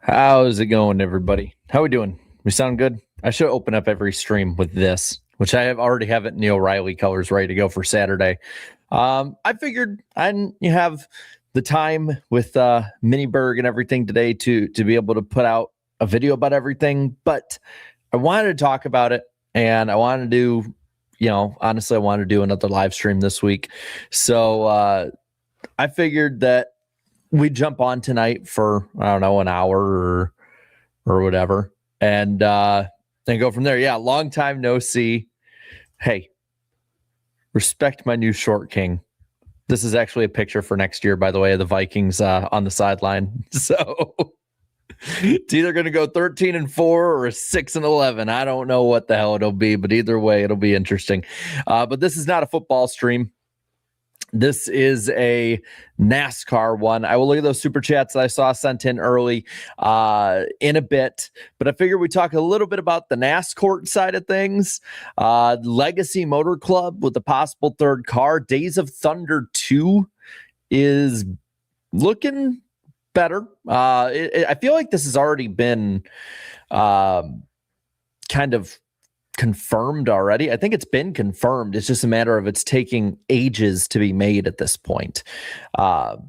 How's it going, everybody? How we doing? We sound good? I should open up every stream with this, which I have already have it Neil Riley colors ready to go for Saturday. I figured you have the time with Miniberg and everything today to be able to put out a video about everything, but I wanted to talk about it, and I wanted to do, honestly, I wanted to do another live stream this week. So I figured that we jump on tonight for, I don't know, an hour or whatever, and then go from there. Yeah, long time no see. Hey, respect my new short king. This is actually a picture for next year, by the way, of the Vikings on the sideline. So it's either going to go 13-4 or 6-11. I don't know what the hell it'll be, but either way, it'll be interesting. But this is not a football stream. This is a NASCAR one. I will look at those super chats that I saw sent in early in a bit, but I figured we'd talk a little bit about the NASCAR side of things. Legacy Motor Club with the possible third car. Days of Thunder 2 is looking better. I feel like this has already been kind of confirmed already. I think it's been confirmed. It's just a matter of it's taking ages to be made at this point. And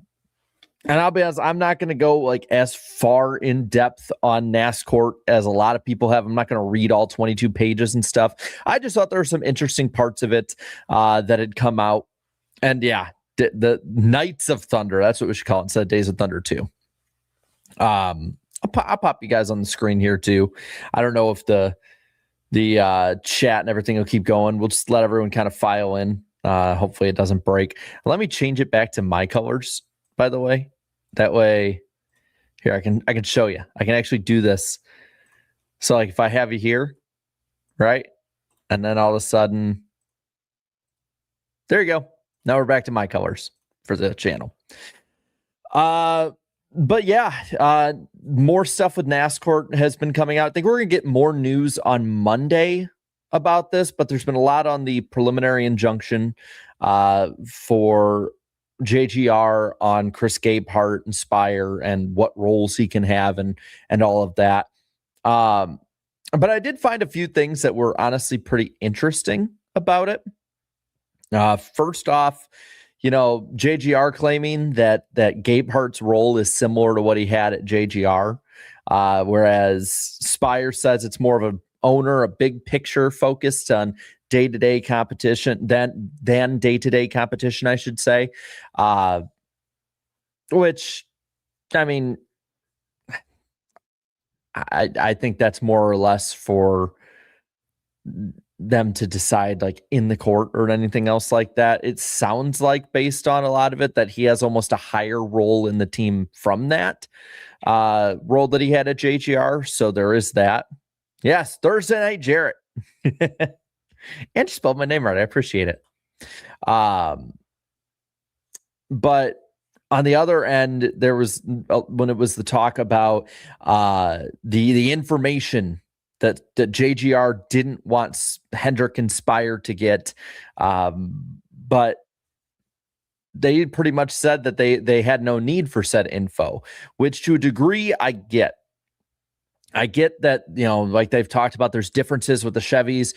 I'll be honest, I'm not going to go like as far in depth on NASCAR as a lot of people have. I'm not going to read all 22 pages and stuff. I just thought there were some interesting parts of it that had come out. And yeah, the Nights of Thunder, that's what we should call it instead of Days of Thunder 2. I'll pop you guys on the screen here too. I don't know if the chat and everything will keep going. We'll just let everyone kind of file in. Hopefully it doesn't break. Let me change it back to my colors, by the way. That way, here, I can show you. I can actually do this. So like if I have you here, right? And then all of a sudden, there you go. Now we're back to my colors for the channel. But yeah, more stuff with NASCAR has been coming out. I think we're going to get more news on Monday about this, but there's been a lot on the preliminary injunction for JGR on Chris Gilbert and Spire and what roles he can have and all of that. But I did find a few things that were honestly pretty interesting about it. First off, JGR claiming that Gabehart's role is similar to what he had at JGR, whereas Spire says it's more of an owner, a big picture focused on day-to-day competition than day-to-day competition, I should say. Which, I mean, I think that's more or less for them to decide like in the court or anything else like that. It sounds like based on a lot of it that he has almost a higher role in the team from that role that he had at JGR. So there is that. Yes, Thursday Night Jarrett. And you spelled my name right. I appreciate it. But on the other end, there was when it was the talk about the information that JGR didn't want Hendrick and Spire to get, but they pretty much said that they had no need for said info, which to a degree I get. I get that, like they've talked about, there's differences with the Chevys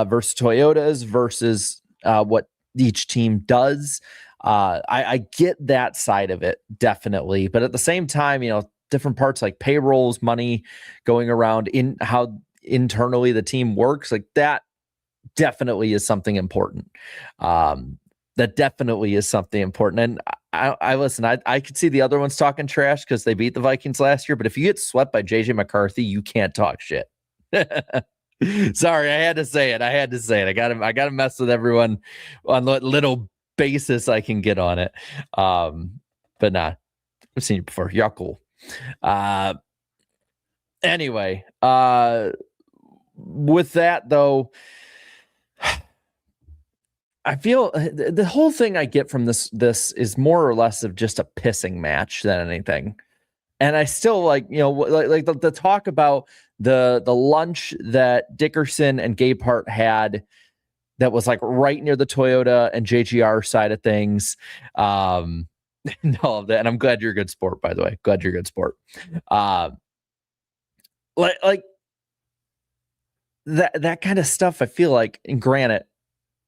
versus Toyotas versus what each team does. I get that side of it, definitely. But at the same time, different parts like payrolls, money going around in how internally the team works, like that definitely is something important. That definitely is something important. And I listen, I could see the other ones talking trash because they beat the Vikings last year, but if you get swept by JJ McCarthy, you can't talk shit. Sorry, I had to say it. I gotta mess with everyone on what little basis I can get on it. But nah, I've seen you before. Y'all cool. Anyway, with that though, I feel the whole thing I get from this is more or less of just a pissing match than anything. And I still like the talk about the lunch that Dickerson and Gabehart had that was like right near the Toyota and JGR side of things. And all of that. And I'm glad you're a good sport, by the way. Glad you're a good sport. like that kind of stuff. I feel like, and granted,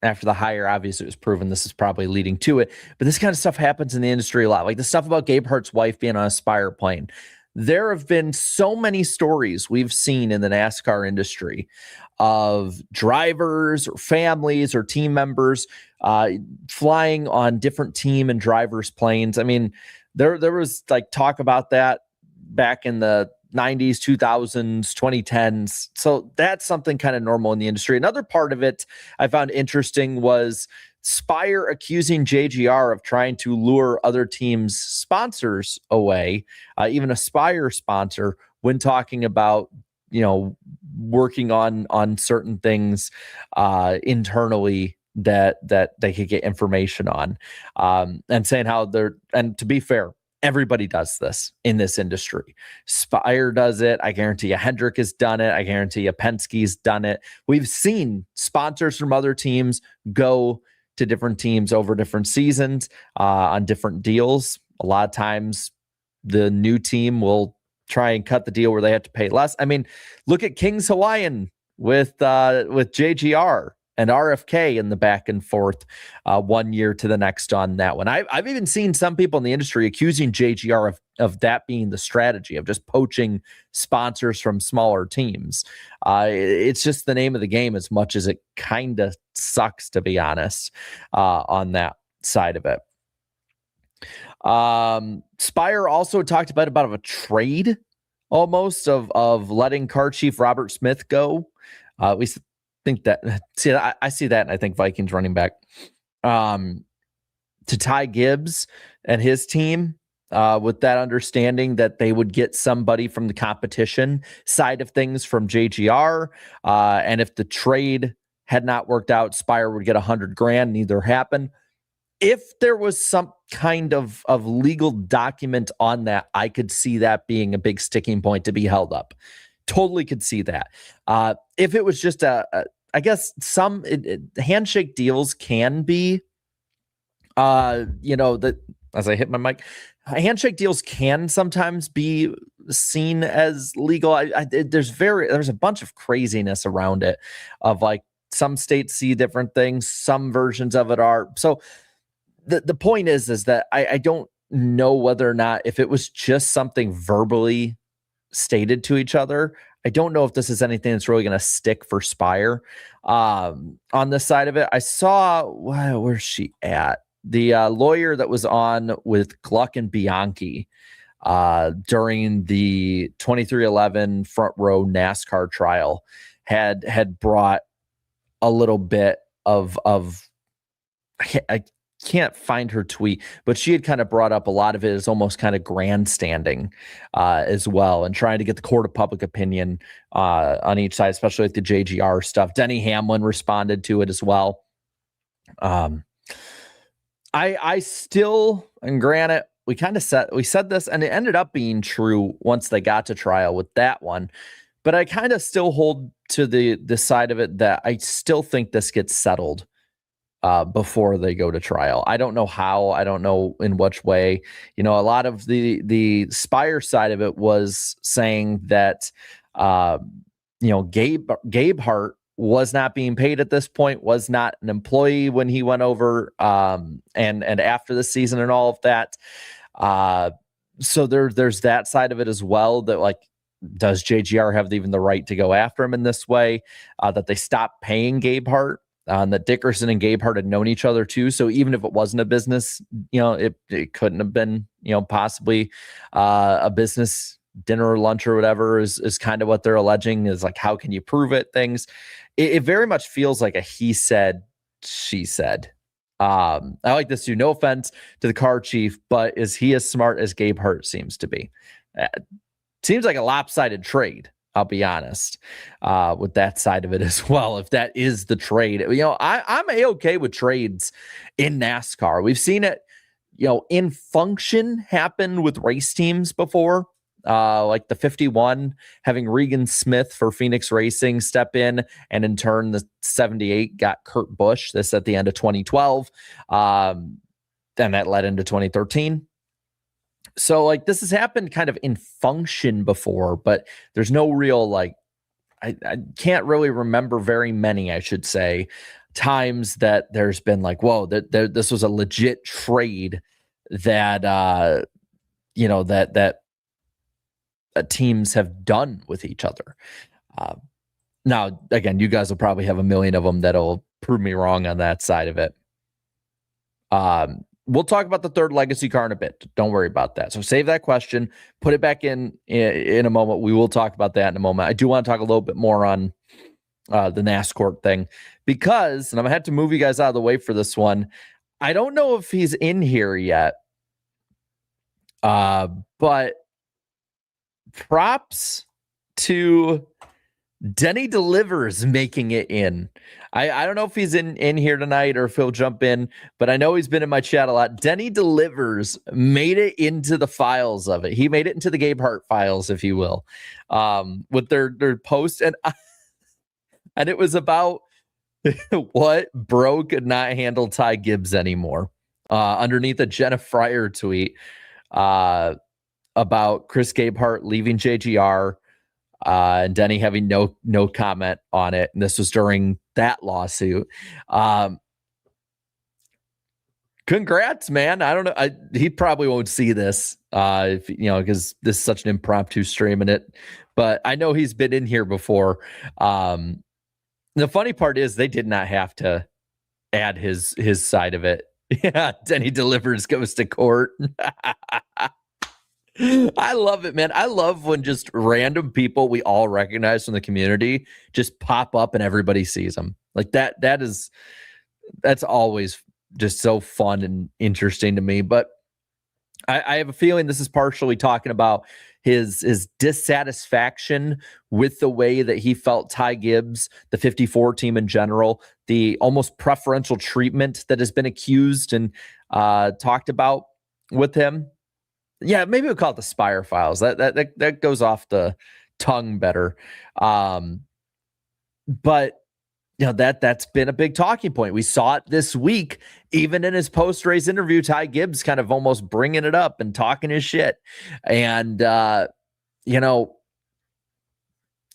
after the hire, obviously it was proven this is probably leading to it, but this kind of stuff happens in the industry a lot. Like the stuff about Gabehart's wife being on a Spire plane. There have been so many stories we've seen in the NASCAR industry of drivers or families or team members flying on different team and drivers' planes. I mean, there was like talk about that back in the 90s, 2000s, 2010s. So that's something kind of normal in the industry. Another part of it I found interesting was Spire accusing JGR of trying to lure other teams' sponsors away, even a Spire sponsor, when talking about, working on certain things internally that they could get information on, and saying how and to be fair, everybody does this in this industry. Spire does it. I guarantee you Hendrick has done it. I guarantee you Penske's done it. We've seen sponsors from other teams go to different teams over different seasons on different deals. A lot of times the new team will try and cut the deal where they have to pay less. I mean, look at King's Hawaiian with JGR and RFK in the back and forth 1 year to the next on that one. I've even seen some people in the industry accusing JGR of that being the strategy of just poaching sponsors from smaller teams. It's just the name of the game as much as it kind of sucks, to be honest, on that side of it. Spire also talked about a trade almost of letting car chief Robert Smith go. At least think that. See, I see that, and I think Vikings running back to Ty Gibbs and his team, with that understanding that they would get somebody from the competition side of things from JGR, and if the trade had not worked out, Spire would get $100,000. Neither happened. If there was some kind of legal document on that, I could see that being a big sticking point to be held up. Totally could see that. If it was just I guess some handshake deals can be, that as I hit my mic, handshake deals can sometimes be seen as legal. There's a bunch of craziness around it of like some states see different things. Some versions of it are. So the point is that I don't know whether or not if it was just something verbally stated to each other. I don't know if this is anything that's really going to stick for Spire. On this side of it, I saw, where's she at? The lawyer that was on with Gluck and Bianchi during the 2311 front row NASCAR trial had brought a little bit of I can't find her tweet, but she had kind of brought up a lot of it as almost kind of grandstanding as well, and trying to get the court of public opinion on each side, especially with the JGR stuff. Denny Hamlin responded to it as well. I still, and granted, we said this, and it ended up being true once they got to trial with that one, but I kind of still hold to the side of it that I still think this gets settled before they go to trial. I don't know how, I don't know in which way. A lot of the Spire side of it was saying that Gabehart was not being paid at this point, was not an employee when he went over and after the season and all of that. So there's that side of it as well, that like, does JGR have even the right to go after him in this way? That they stopped paying Gabehart. That Dickerson and Gabehart had known each other too. So even if it wasn't a business, it couldn't have been, possibly a business dinner or lunch or whatever is kind of what they're alleging, is like, how can you prove it? Things. It very much feels like a he said, she said. I like this too. No offense to the car chief, but is he as smart as Gabehart seems to be? Seems like a lopsided trade. I'll be honest with that side of it as well. If that is the trade, I'm A-okay with trades in NASCAR. We've seen it, in function happen with race teams before, like the 51 having Regan Smith for Phoenix Racing step in, and in turn the 78 got Kurt Busch. This at the end of 2012. Then that led into 2013. So like this has happened kind of in function before, but there's no real like I can't really remember very many, I should say, times that there's been like, whoa, that this was a legit trade that that teams have done with each other. Now, again, you guys will probably have a million of them that'll prove me wrong on that side of it. We'll talk about the third legacy car in a bit. Don't worry about that. So save that question, put it back in a moment. We will talk about that in a moment. I do want to talk a little bit more on the NASCAR thing because, and I'm going to have to move you guys out of the way for this one. I don't know if he's in here yet, but props to Denny Delivers making it in. I don't know if he's in here tonight or if he'll jump in, but I know he's been in my chat a lot. Denny Delivers made it into the files of it. He made it into the Gabe Hart files, if you will, with their post. And it was about what bro could not handle Ty Gibbs anymore. Underneath a Jenna Fryer tweet about Chris Gabehart leaving JGR. And Denny having no comment on it. And this was during that lawsuit. Congrats, man. I don't know. He probably won't see this, if because this is such an impromptu stream in it. But I know he's been in here before. The funny part is they did not have to add his side of it. Yeah, Denny Delivers goes to court. I love it, man. I love when just random people we all recognize from the community just pop up and everybody sees them. Like that's always just so fun and interesting to me. But I have a feeling this is partially talking about his dissatisfaction with the way that he felt Ty Gibbs, the 54 team in general, the almost preferential treatment that has been accused and talked about with him. Yeah, maybe we'll call it the Spire files. That goes off the tongue better. But that's been a big talking point. We saw it this week, even in his post-race interview, Ty Gibbs kind of almost bringing it up and talking his shit. And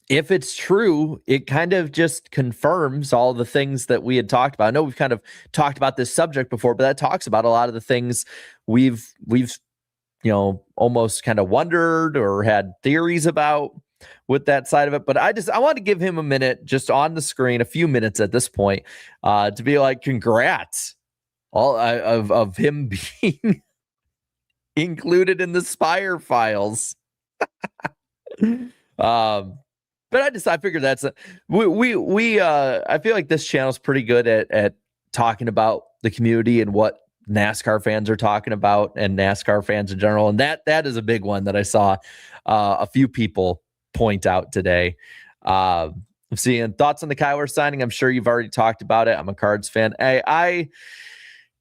if it's true, it kind of just confirms all the things that we had talked about. I know we've kind of talked about this subject before, but that talks about a lot of the things we've almost kind of wondered or had theories about with that side of it. But I want to give him a minute just on the screen, a few minutes at this point, to be like, congrats all of him being included in the Spire files. But I figured that's I feel like this channel is pretty good at talking about the community and what NASCAR fans are talking about and NASCAR fans in general. And that is a big one that I saw a few people point out today. I'm seeing thoughts on the Kyler signing. I'm sure you've already talked about it. I'm a Cards fan.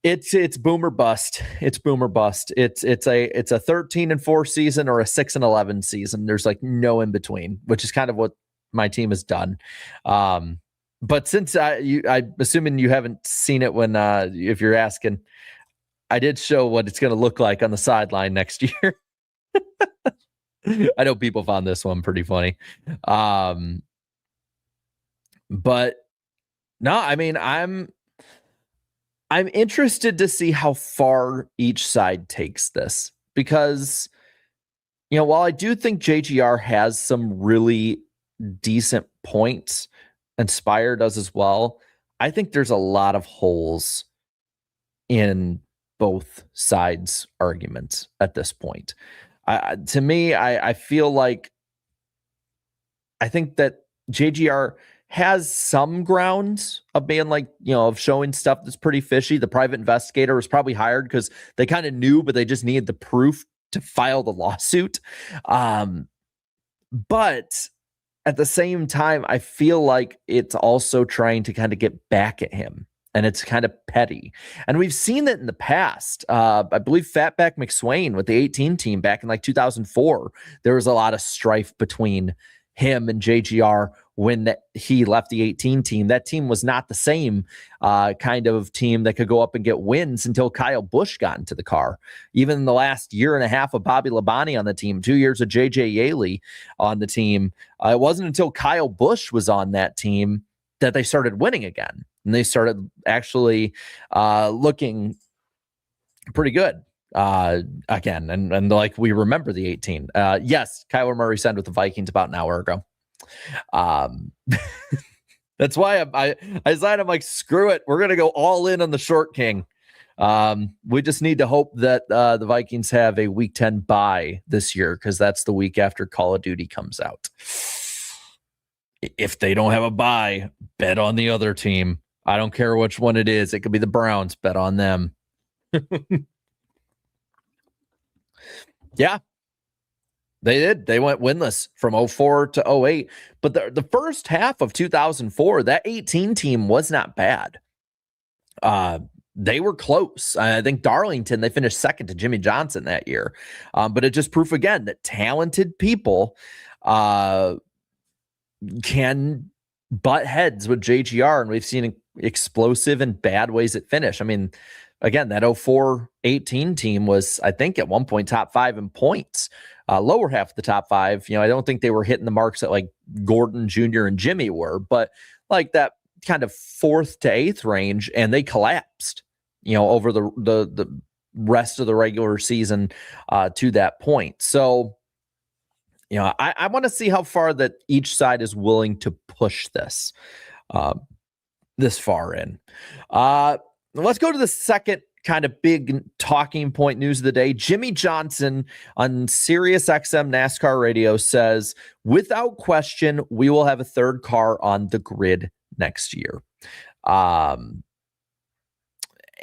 It's boom or bust. It's boom or bust. It's a 13-4 season or a 6-11 season. There's like no in between, which is kind of what my team has done. But since I'm assuming you haven't seen it when if you're asking, I did show what it's going to look like on the sideline next year. I know people found this one pretty funny. But no, I mean, I'm interested to see how far each side takes this because, while I do think JGR has some really decent points and Spire does as well, I think there's a lot of holes in both sides' arguments at this point. To me, I feel like I think that JGR has some grounds of being like, of showing stuff that's pretty fishy. The private investigator was probably hired because they kind of knew, but they just needed the proof to file the lawsuit. But at the same time, I feel like it's also trying to kind of get back at him. And it's kind of petty. And we've seen that in the past. I believe Fatback McSwain with the 18 team back in like 2004, there was a lot of strife between him and JGR when he left the 18 team. That team was not the same kind of team that could go up and get wins until Kyle Busch got into the car. Even in the last year and a half of Bobby Labonte on the team, 2 years of JJ Yaley on the team, it wasn't until Kyle Busch was on that team that they started winning again. And they started actually looking pretty good again. And like we remember the 18. Yes, Kyler Murray signed with the Vikings about an hour ago. That's why I signed. I'm like, screw it. We're going to go all in on the short king. We just need to hope that the Vikings have a week 10 bye this year, because that's the week after Call of Duty comes out. If they don't have a bye, bet on the other team. I don't care which one it is. It could be the Browns. Bet on them. Yeah. They did. They went winless from 04 to 08. But the first half of 2004, that 18 team was not bad. They were close. I think Darlington, they finished second to Jimmy Johnson that year. But it just proof again that talented people can butt heads with JGR, and we've seen explosive and bad ways at finish. I mean, again, that 04-18 team was, I think, at one point top 5 in points. Lower half of the top 5. I don't think they were hitting the marks that like Gordon Jr. and Jimmy were, but like that kind of 4th to 8th range, and they collapsed, over the rest of the regular season to that point. So, I want to see how far that each side is willing to push this far in. Let's go to the second kind of big talking point news of the day. Jimmy Johnson on Sirius XM NASCAR radio says, without question, we will have a third car on the grid next year.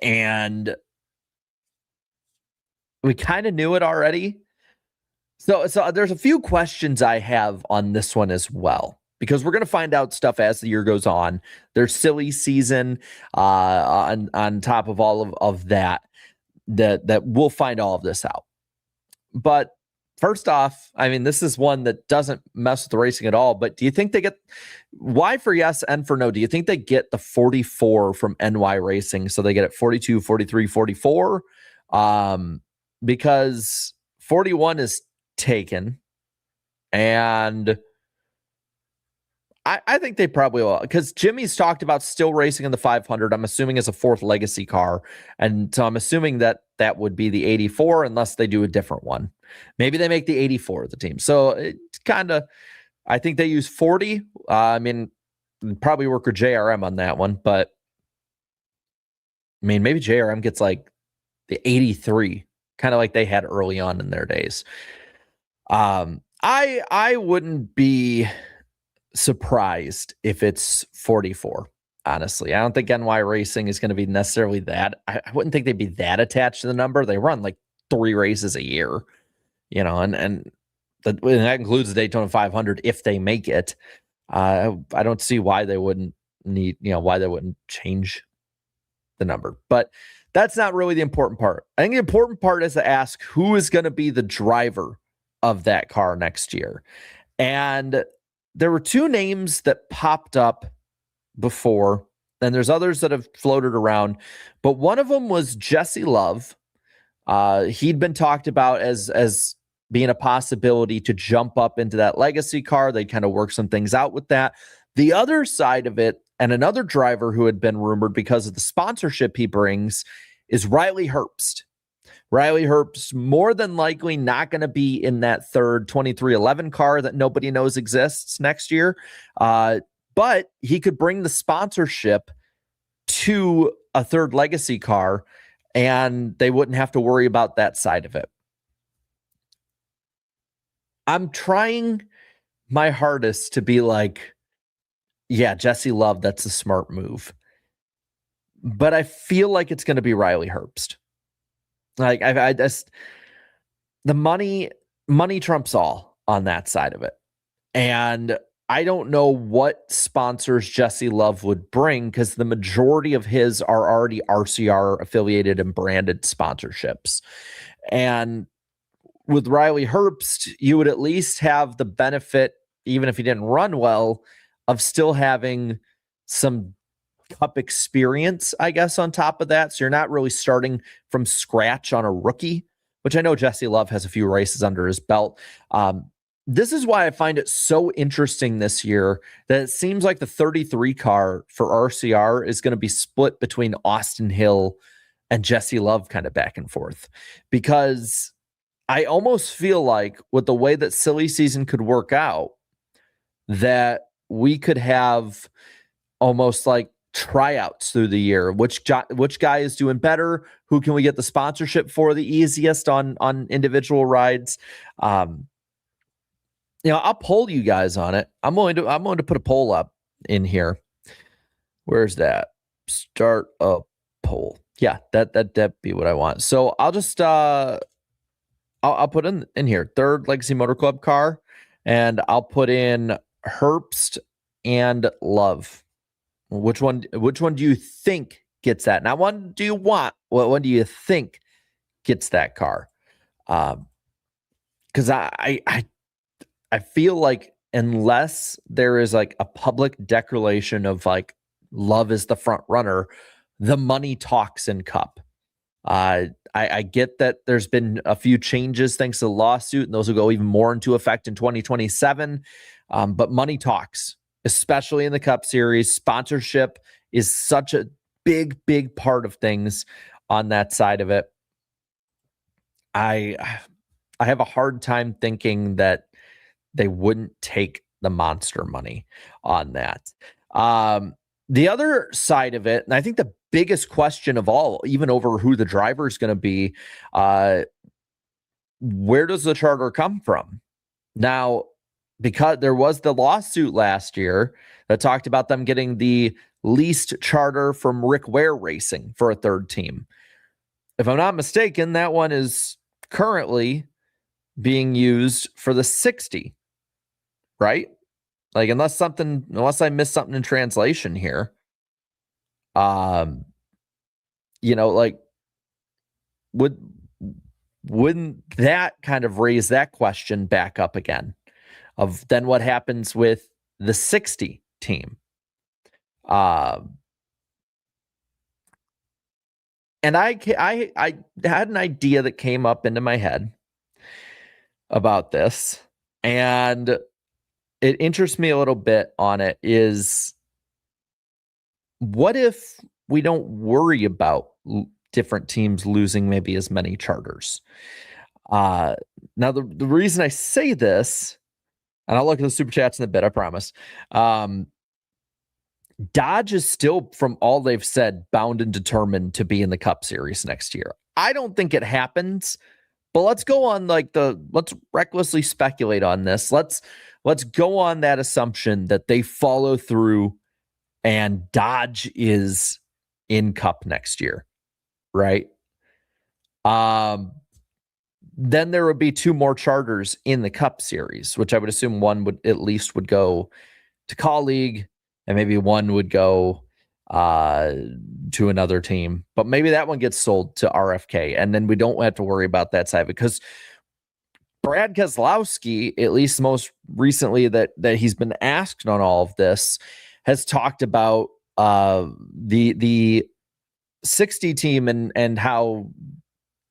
And we kind of knew it already. So there's a few questions I have on this one as well, because we're going to find out stuff as the year goes on. There's silly season on top of all of that we'll find all of this out. But first off, I mean, this is one that doesn't mess with the racing at all, but do you think they get, why for yes and for no, do you think they get the 44 from NY Racing? So they get it 42, 43, 44? Because 41 is taken, and I think they probably will, because Jimmy's talked about still racing in the 500. I'm assuming as a 4th legacy car, and so I'm assuming that would be the 84, unless they do a different one. Maybe they make the 84 of the team. So it's kind of, I think they use 40. I mean, probably work with JRM on that one, but I mean, maybe JRM gets like the 83, kind of like they had early on in their days. I wouldn't be surprised if it's 44. Honestly, I don't think NY Racing is going to be necessarily that. I wouldn't think they'd be that attached to the number. They run like 3 races a year, and that includes the Daytona 500 if they make it. I don't see why they wouldn't need, why they wouldn't change the number. But that's not really the important part. I think the important part is to ask who is going to be the driver of that car next year. And there were 2 names that popped up before, and there's others that have floated around, but one of them was Jesse Love. He'd been talked about as being a possibility to jump up into that legacy car. They'd kind of work some things out with that. The other side of it, and another driver who had been rumored because of the sponsorship he brings, is Riley Herbst. Riley Herbst more than likely not going to be in that third 2311 car that nobody knows exists next year. But he could bring the sponsorship to a third legacy car, and they wouldn't have to worry about that side of it. I'm trying my hardest to be like, yeah, Jesse Love, that's a smart move. But I feel like it's going to be Riley Herbst. Like I just, the money trumps all on that side of it. And I don't know what sponsors Jesse Love would bring, because the majority of his are already RCR affiliated and branded sponsorships. And with Riley Herbst, you would at least have the benefit, even if he didn't run well, of still having some Cup experience, I guess, on top of that. So you're not really starting from scratch on a rookie, which I know Jesse Love has a few races under his belt. This is why I find it so interesting this year that it seems like the 33 car for RCR is going to be split between Austin Hill and Jesse Love kind of back and forth, because I almost feel like with the way that silly season could work out, that we could have almost like tryouts through the year. Which guy is doing better? Who can we get the sponsorship for the easiest on individual rides? I'll poll you guys on it. I'm going to put a poll up in here. Where's that? Start a poll. Yeah, that'd be what I want. So I'll just I'll put in here third Legacy Motor Club car, and I'll put in Herbst and Love. Which one do you think gets that? Now, one do you want? What one do you think gets that car? Because I feel like unless there is like a public declaration of like Love is the front runner, the money talks in Cup. I get that there's been a few changes thanks to the lawsuit, and those will go even more into effect in 2027. But money talks, especially in the Cup Series. Sponsorship is such a big part of things on that side of it. I have a hard time thinking that they wouldn't take the monster money on that. The other side of it, and I think the biggest question of all, even over who the driver is going to be, where does the charter come from? Now, because there was the lawsuit last year that talked about them getting the leased charter from Rick Ware Racing for a third team. If I'm not mistaken, that one is currently being used for the 60, right? Like, unless I missed something in translation here, like, wouldn't that kind of raise that question back up again of then what happens with the 60 team? And I had an idea that came up into my head about this, and it interests me a little bit on it, is what if we don't worry about different teams losing maybe as many charters? Now, the reason I say this, and I'll look at the super chats in a bit, I promise. Dodge is still, from all they've said, bound and determined to be in the Cup Series next year. I don't think it happens, but let's go on let's recklessly speculate on this. Let's go on that assumption that they follow through and Dodge is in Cup next year, right? Then there would be two more charters in the Cup Series, which I would assume one would go to Colleague, and maybe one would go to another team. But maybe that one gets sold to RFK, and then we don't have to worry about that side of it, because Brad Keselowski, at least most recently that he's been asked on all of this, has talked about the 60 team and how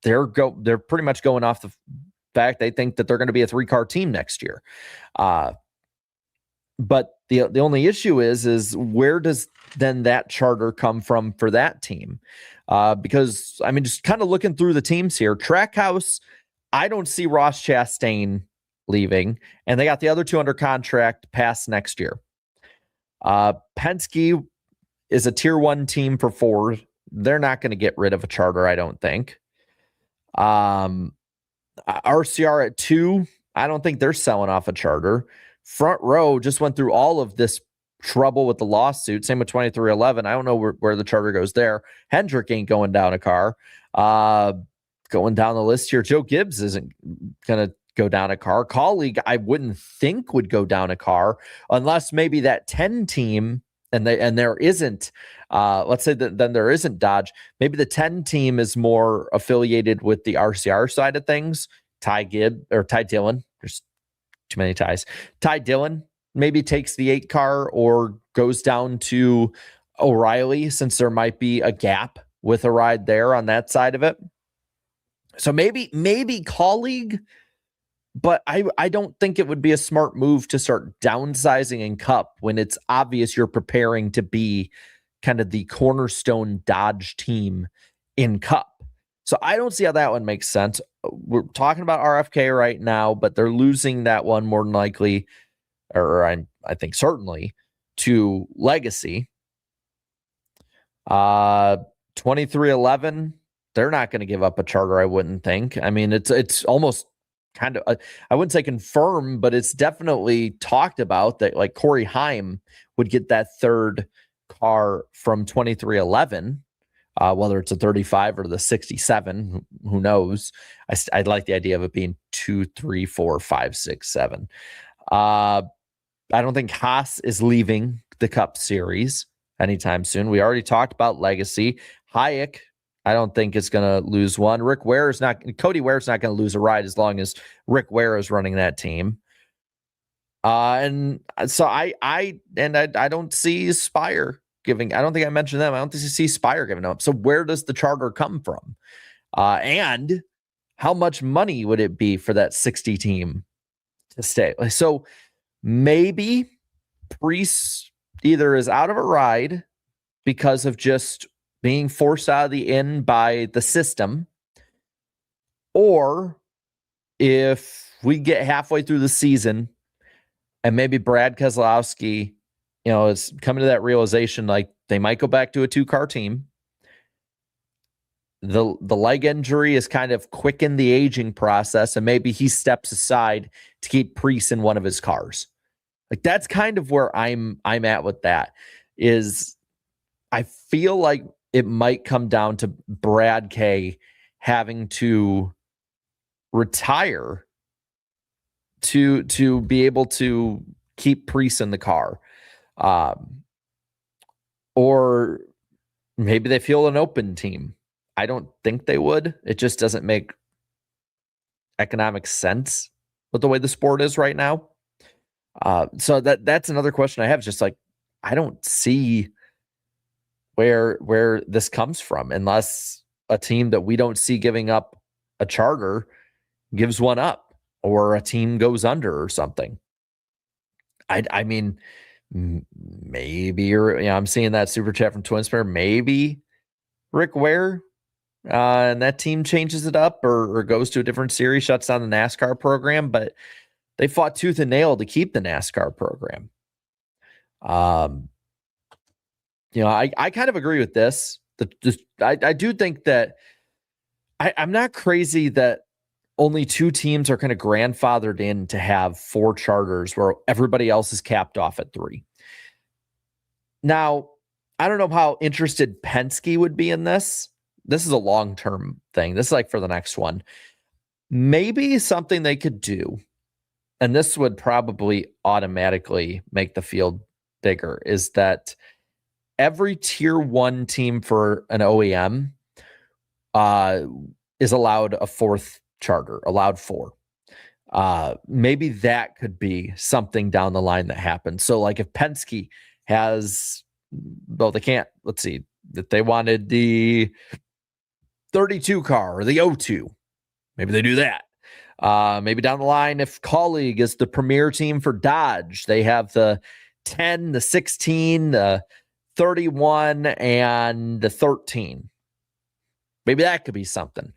they're pretty much going off the fact they think that they're going to be a 3-car team next year. But the only issue is where does then that charter come from for that team? Because, I mean, just kind of looking through the teams here, Trackhouse, I don't see Ross Chastain leaving, and they got the other two under contract past next year. Penske is a tier 1 team for Ford. They're not going to get rid of a charter, I don't think. RCR at 2, I don't think they're selling off a charter. Front Row just went through all of this trouble with the lawsuit. Same with 2311. I don't know where the charter goes there. Hendrick ain't going down a car. Going down the list here, Joe Gibbs isn't going to go down a car. Colleague, I wouldn't think would go down a car unless maybe that 10 team and there isn't. Let's say that then there isn't Dodge. Maybe the 10 team is more affiliated with the RCR side of things. Ty Dillon. There's too many ties. Ty Dillon maybe takes the 8 car or goes down to O'Reilly, since there might be a gap with a ride there on that side of it. So maybe colleague, but I don't think it would be a smart move to start downsizing in Cup when it's obvious you're preparing to be kind of the cornerstone Dodge team in Cup. So I don't see how that one makes sense. We're talking about RFK right now, but they're losing that one more than likely, or I think certainly, to Legacy. 2311, they're not going to give up a charter, I wouldn't think. I mean, it's almost kind of, I wouldn't say confirmed, but it's definitely talked about that like Corey Heim would get that third car from 2311, whether it's a 35 or the 67, who knows. I'd like the idea of it being 2, 3, 4, 5, 6, 7. I don't think Haas is leaving the Cup Series anytime soon. We already talked about Legacy. Hayek, I don't think is going to lose one. Cody Ware's not going to lose a ride as long as Rick Ware is running that team. And so I don't see Spire giving. I don't think I mentioned them. I don't think you see Spire giving up. So where does the charter come from? And how much money would it be for that 60 team to stay? So maybe Priest either is out of a ride because of just being forced out of the inn by the system, or if we get halfway through the season and maybe Brad Keselowski, is coming to that realization, like they might go back to a 2-car team. The leg injury is kind of quickened the aging process, and maybe he steps aside to keep Priest in one of his cars. Like that's kind of where I'm at with that. Is I feel like it might come down to Brad K having to retire to be able to keep Priest in the car. Or maybe they feel an open team. I don't think they would. It just doesn't make economic sense with the way the sport is right now. So that's another question I have. Just like, I don't see where this comes from unless a team that we don't see giving up a charter gives one up, or a team goes under or something. I mean, maybe I'm seeing that super chat from Twin Spare. Maybe Rick Ware and that team changes it up or goes to a different series, shuts down the NASCAR program, but they fought tooth and nail to keep the NASCAR program. I kind of agree with this. I do think that I'm not crazy that only 2 teams are kind of grandfathered in to have 4 charters where everybody else is capped off at 3. Now, I don't know how interested Penske would be in this. This is a long-term thing. This is like for the next one. Maybe something they could do, and this would probably automatically make the field bigger, is that every tier 1 team for an OEM is allowed a 4th charter, allowed 4. Maybe that could be something down the line that happens. So like if Penske has, well, they can't, let's see, that they wanted the 32 car or the 02, maybe they do that. Maybe down the line, if Colleague is the premier team for Dodge, they have the 10, the 16, the 31, and the 13. Maybe that could be something.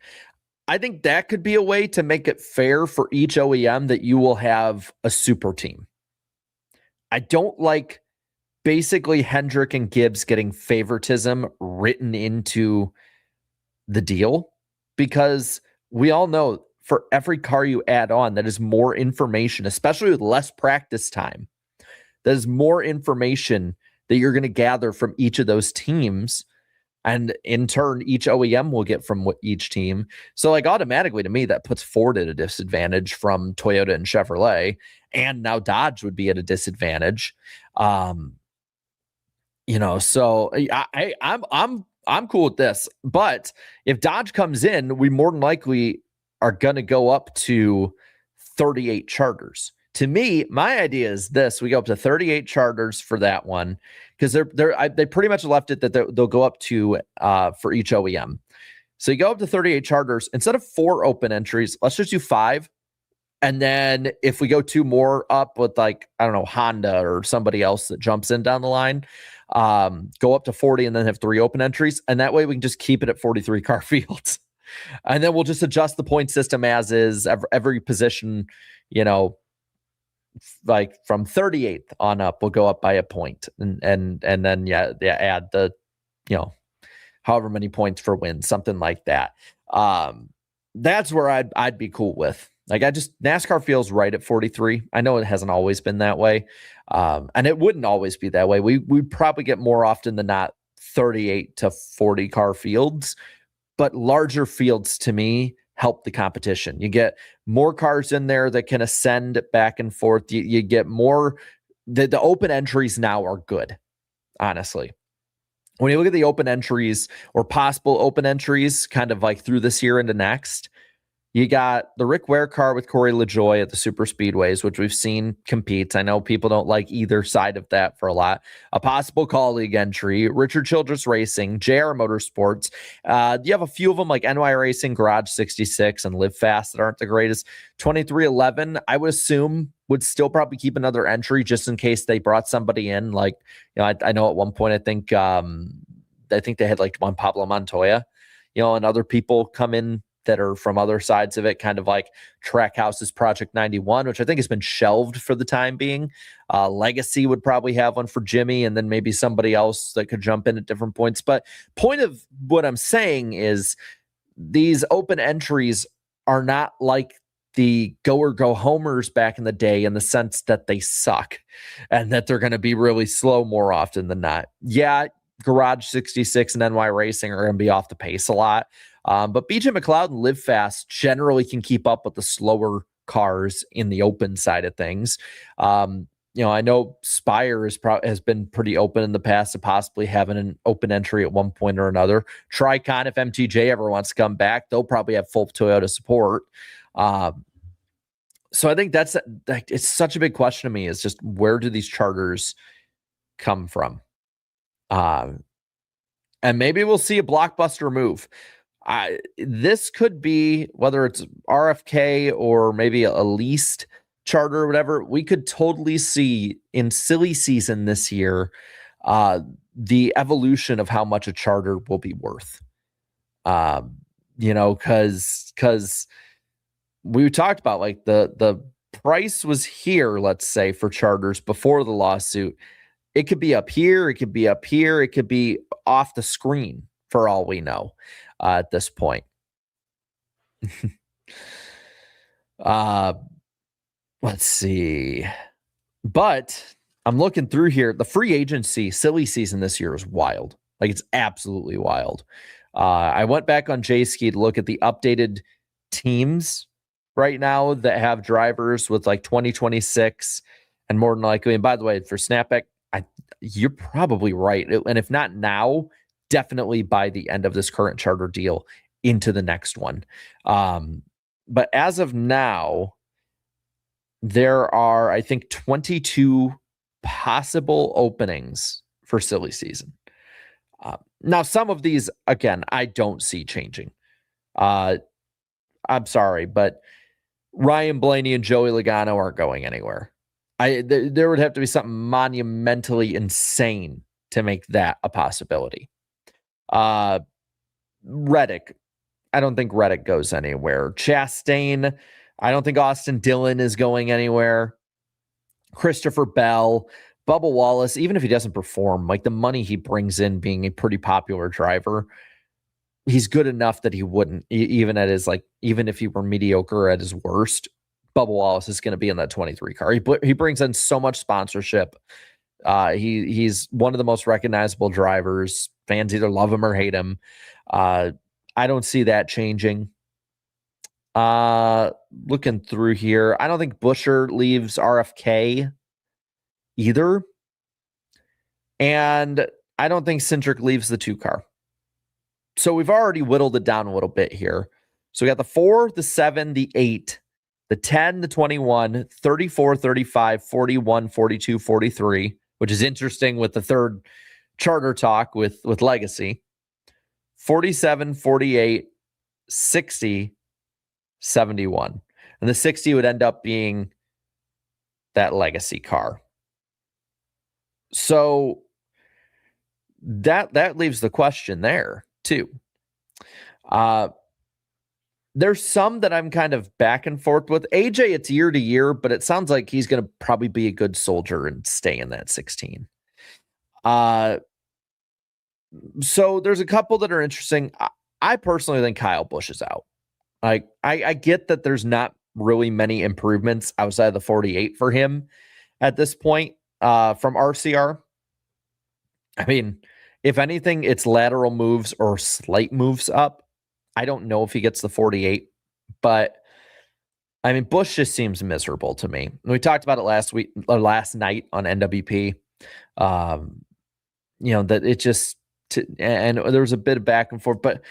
I think that could be a way to make it fair for each OEM that you will have a super team. I don't like basically Hendrick and Gibbs getting favoritism written into the deal, because we all know for every car you add on, that is more information, especially with less practice time. That is more information that you're going to gather from each of those teams. And in turn, each OEM will get from each team. So like automatically to me, that puts Ford at a disadvantage from Toyota and Chevrolet. And now Dodge would be at a disadvantage. So I'm cool with this. But if Dodge comes in, we more than likely are going to go up to 38 charters. To me, my idea is this: we go up to 38 charters for that one, because they pretty much left it that they'll go up to for each OEM. So you go up to 38 charters instead of 4 open entries. Let's just do 5. And then if we go 2 more up with, like, I don't know, Honda or somebody else that jumps in down the line, go up to 40 and then have 3 open entries. And that way we can just keep it at 43 car fields. And then we'll just adjust the point system as is. Every position, like from 38th on up, we'll go up by a point. And then add the, however many points for wins, something like that. That's where I'd be cool with. Like, NASCAR feels right at 43. I know it hasn't always been that way. And it wouldn't always be that way. We'd probably get more often than not 38 to 40 car fields, but larger fields to me help the competition. You get more cars in there that can ascend back and forth. You get more, the open entries now are good, honestly. When you look at the open entries or possible open entries kind of like through this year into next, you got the Rick Ware car with Corey LaJoie at the super speedways, which we've seen compete. I know people don't like either side of that for a lot. A possible colleague entry, Richard Childress Racing, JR Motorsports. You have a few of them like NY Racing, Garage 66, and Live Fast that aren't the greatest. 2311, I would assume, would still probably keep another entry just in case they brought somebody in. Like, I know at one point, I think they had like Juan Pablo Montoya, and other people come in that are from other sides of it, kind of like Trackhouse's Project 91, which I think has been shelved for the time being. Legacy would probably have one for Jimmy, and then maybe somebody else that could jump in at different points. But point of what I'm saying is these open entries are not like the go or go homers back in the day, in the sense that they suck and that they're going to be really slow more often than not. Yeah, Garage 66 and NY Racing are going to be off the pace a lot. But BJ McLeod and Live Fast generally can keep up with the slower cars in the open side of things. I know Spire has been pretty open in the past to possibly having an open entry at one point or another. Tricon, if MTJ ever wants to come back, they'll probably have full Toyota support. So I think it's such a big question to me, is just where do these charters come from? And maybe we'll see a blockbuster move. This could be, whether it's RFK or maybe a leased charter or whatever, we could totally see in silly season this year the evolution of how much a charter will be worth. Because we talked about, like, the price was here, let's say, for charters before the lawsuit. It could be up here, it could be up here, it could be off the screen for all we know at this point. Let's see. But I'm looking through here. The free agency silly season this year is wild. Like, it's absolutely wild. I went back on J-Ski to look at the updated teams right now that have drivers with like 2026 and more than likely. And by the way, for Snapback, you're probably right. And if not now, definitely by the end of this current charter deal into the next one. But as of now, there are, I think, 22 possible openings for silly season. Now, some of these, again, I don't see changing. I'm sorry, but Ryan Blaney and Joey Logano aren't going anywhere. There would have to be something monumentally insane to make that a possibility. Reddick, I don't think Reddick goes anywhere. Chastain, I don't think Austin Dillon is going anywhere. Christopher Bell, Bubba Wallace, even if he doesn't perform, like, the money he brings in being a pretty popular driver, he's good enough that he wouldn't, even if he were mediocre at his worst, Bubba Wallace is going to be in that 23 car. He brings in so much sponsorship. He's one of the most recognizable drivers. Fans either love him or hate him. I don't see that changing. Looking through here, I don't think Buescher leaves RFK either. And I don't think Cindric leaves the 2 car. So we've already whittled it down a little bit here. So we got the 4, the 7, the 8, the 10, the 21, 34, 35, 41, 42, 43, which is interesting with the third charter talk with Legacy, 47, 48, 60, 71. And the 60 would end up being that Legacy car. So that leaves the question there too. There's some that I'm kind of back and forth with. AJ, it's year to year, but it sounds like he's going to probably be a good soldier and stay in that 16. So there's a couple that are interesting. I personally think Kyle Busch is out. Like I get that there's not really many improvements outside of the 48 for him at this point from RCR. I mean, if anything, it's lateral moves or slight moves up. I don't know if he gets the 48, but I mean, Busch just seems miserable to me. We talked about it last night on NWP. That it just, and there was a bit of back and forth, but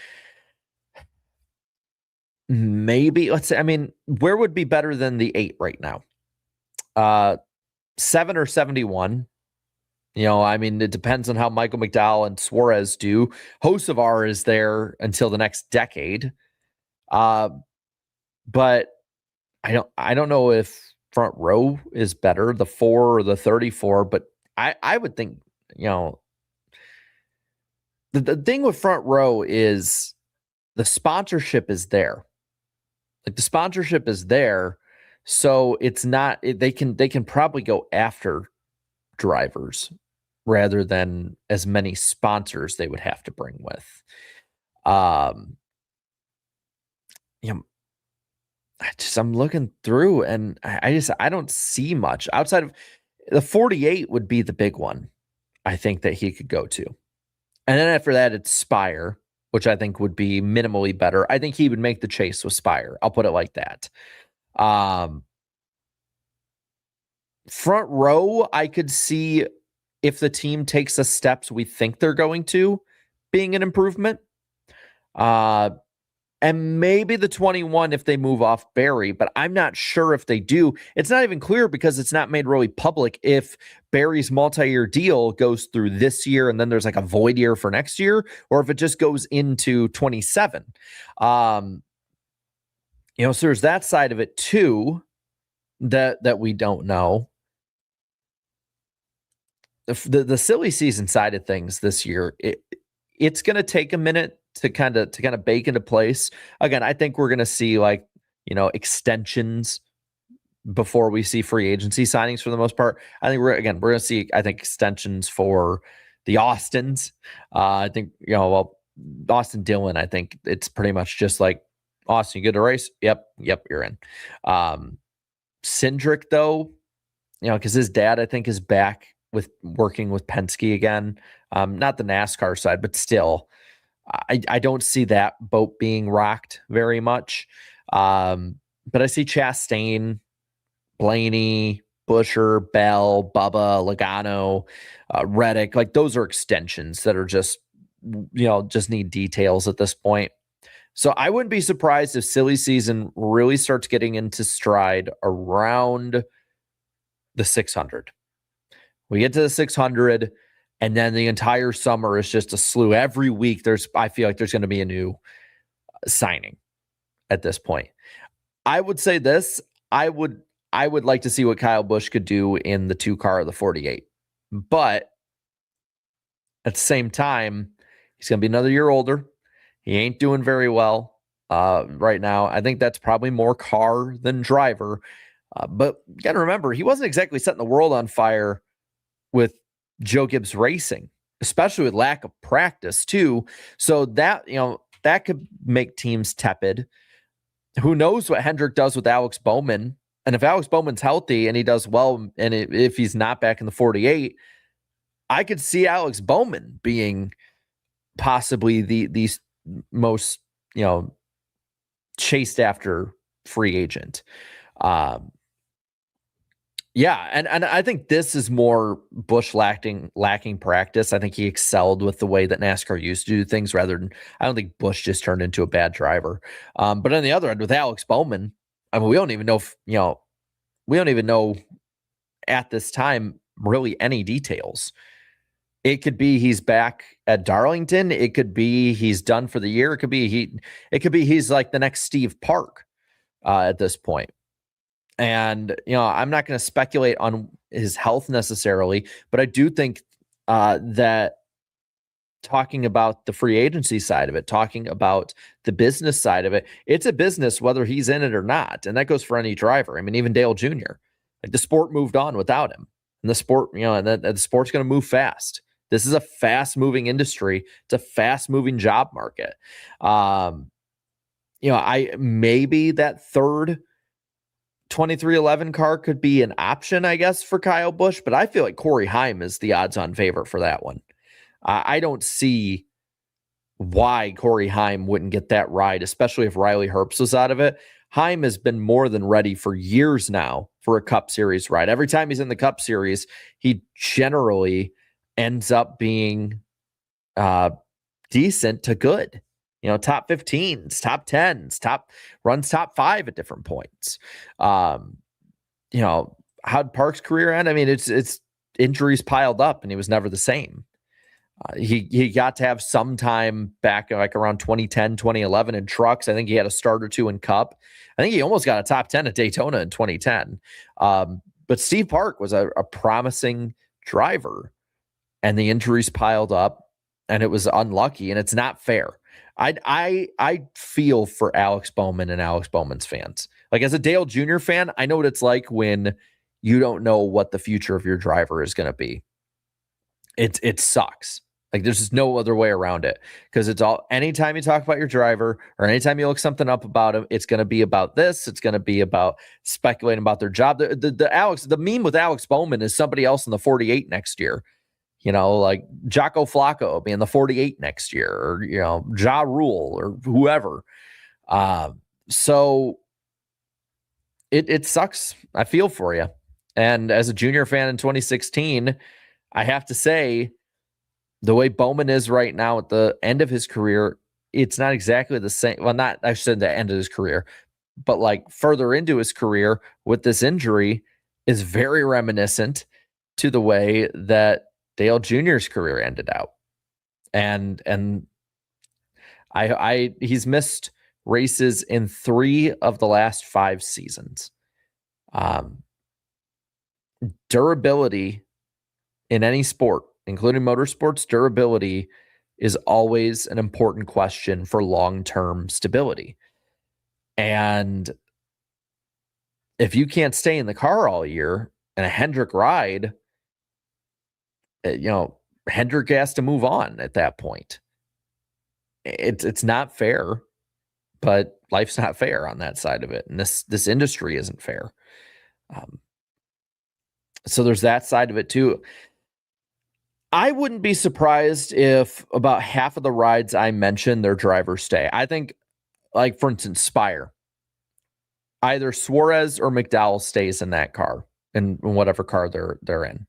maybe let's say, I mean, where would be better than the 8 right now? 7 or 71. I mean, it depends on how Michael McDowell and Suarez do. Hocevar is there until the next decade. But I don't know if front row is better, the 4 or the 34, but I would think, the thing with front row is the sponsorship is there. Like the sponsorship is there. So it's not, they can probably go after drivers rather than as many sponsors they would have to bring with. I'm looking through and I don't see much outside of the 48 would be the big one. I think that he could go to. And then after that, it's Spire, which I think would be minimally better. I think he would make the chase with Spire. I'll put it like that. Front row, I could see if the team takes the steps we think they're going to, being an improvement. And maybe the 21 if they move off Barry, but I'm not sure if they do. It's not even clear because it's not made really public if Barry's multi-year deal goes through this year and then there's like a void year for next year, or if it just goes into 27. So there's that side of it too that we don't know. The silly season side of things this year, it's going to take a minute to kind of bake into place. Again, I think we're going to see extensions before we see free agency signings for the most part. I think we're going to see, extensions for the Austins. I think, Austin Dillon, I think it's pretty much just like, Austin, you good to race? Yep, you're in. Cindric though, because his dad, I think, is back with working with Penske again. Not the NASCAR side, but still, I don't see that boat being rocked very much. But I see Chastain, Blaney, Busher, Bell, Bubba, Logano, Reddick. Like those are extensions that are just need details at this point. So I wouldn't be surprised if silly season really starts getting into stride around the 600. We get to the 600, and then the entire summer is just a slew. Every week, I feel like there's going to be a new signing at this point. I would say this. I would like to see what Kyle Busch could do in the 2 car of the 48. But at the same time, he's going to be another year older. He ain't doing very well right now. I think that's probably more car than driver. But you got to remember, he wasn't exactly setting the world on fire with Joe Gibbs Racing, especially with lack of practice too. So that, that could make teams tepid. Who knows what Hendrick does with Alex Bowman? And if Alex Bowman's healthy and he does well, and if he's not back in the 48, I could see Alex Bowman being possibly the most, chased after free agent. Yeah, and I think this is more Busch lacking practice. I think he excelled with the way that NASCAR used to do things rather than, I don't think Busch just turned into a bad driver. But on the other end, with Alex Bowman, I mean, we don't even know if, we don't even know at this time really any details. It could be he's back at Darlington. It could be he's done for the year. It could be he's like the next Steve Park at this point. And, I'm not going to speculate on his health necessarily, but I do think that talking about the free agency side of it, talking about the business side of it, it's a business whether he's in it or not. And that goes for any driver. I mean, even Dale Jr., like the sport moved on without him. And the sport, and the sport's going to move fast. This is a fast moving industry. It's a fast moving job market. Maybe that third 2311 car could be an option, I guess, for Kyle Busch, but I feel like Corey Heim is the odds on favorite for that one. I don't see why Corey Heim wouldn't get that ride, especially if Riley Herbst was out of it. Heim has been more than ready for years now for a Cup Series ride. Every time he's in the Cup Series, he generally ends up being decent to good. Top 15s, top 10s, runs top 5 at different points. How'd Park's career end? I mean, it's injuries piled up and he was never the same. He got to have some time back like around 2010, 2011 in trucks. I think he had a start or two in Cup. I think he almost got a top 10 at Daytona in 2010. But Steve Park was a promising driver and the injuries piled up and it was unlucky and it's not fair. I feel for Alex Bowman and Alex Bowman's fans. Like as a Dale Jr. fan, I know what it's like when you don't know what the future of your driver is going to be. It sucks. Like there's just no other way around it because it's all, anytime you talk about your driver or anytime you look something up about him, it's going to be about this. It's going to be about speculating about their job. The meme with Alex Bowman is somebody else in the 48 next year, like Jocko Flacco being the 48 next year or, Ja Rule or whoever. So it sucks. I feel for you. And as a junior fan in 2016, I have to say, the way Bowman is right now at the end of his career, it's not exactly the same. Well, not, I said the end of his career, but like further into his career with this injury is very reminiscent to the way that Dale Jr.'s career ended out. And he's missed races in 3 of the last 5 seasons. Durability in any sport, including motorsports, durability is always an important question for long-term stability. And if you can't stay in the car all year in a Hendrick ride, Hendrick has to move on at that point. It's not fair, but life's not fair on that side of it. And this industry isn't fair. So there's that side of it too. I wouldn't be surprised if about half of the rides I mentioned, their drivers stay. I think, like, for instance, Spire. Either Suarez or McDowell stays in that car, in whatever car they're in.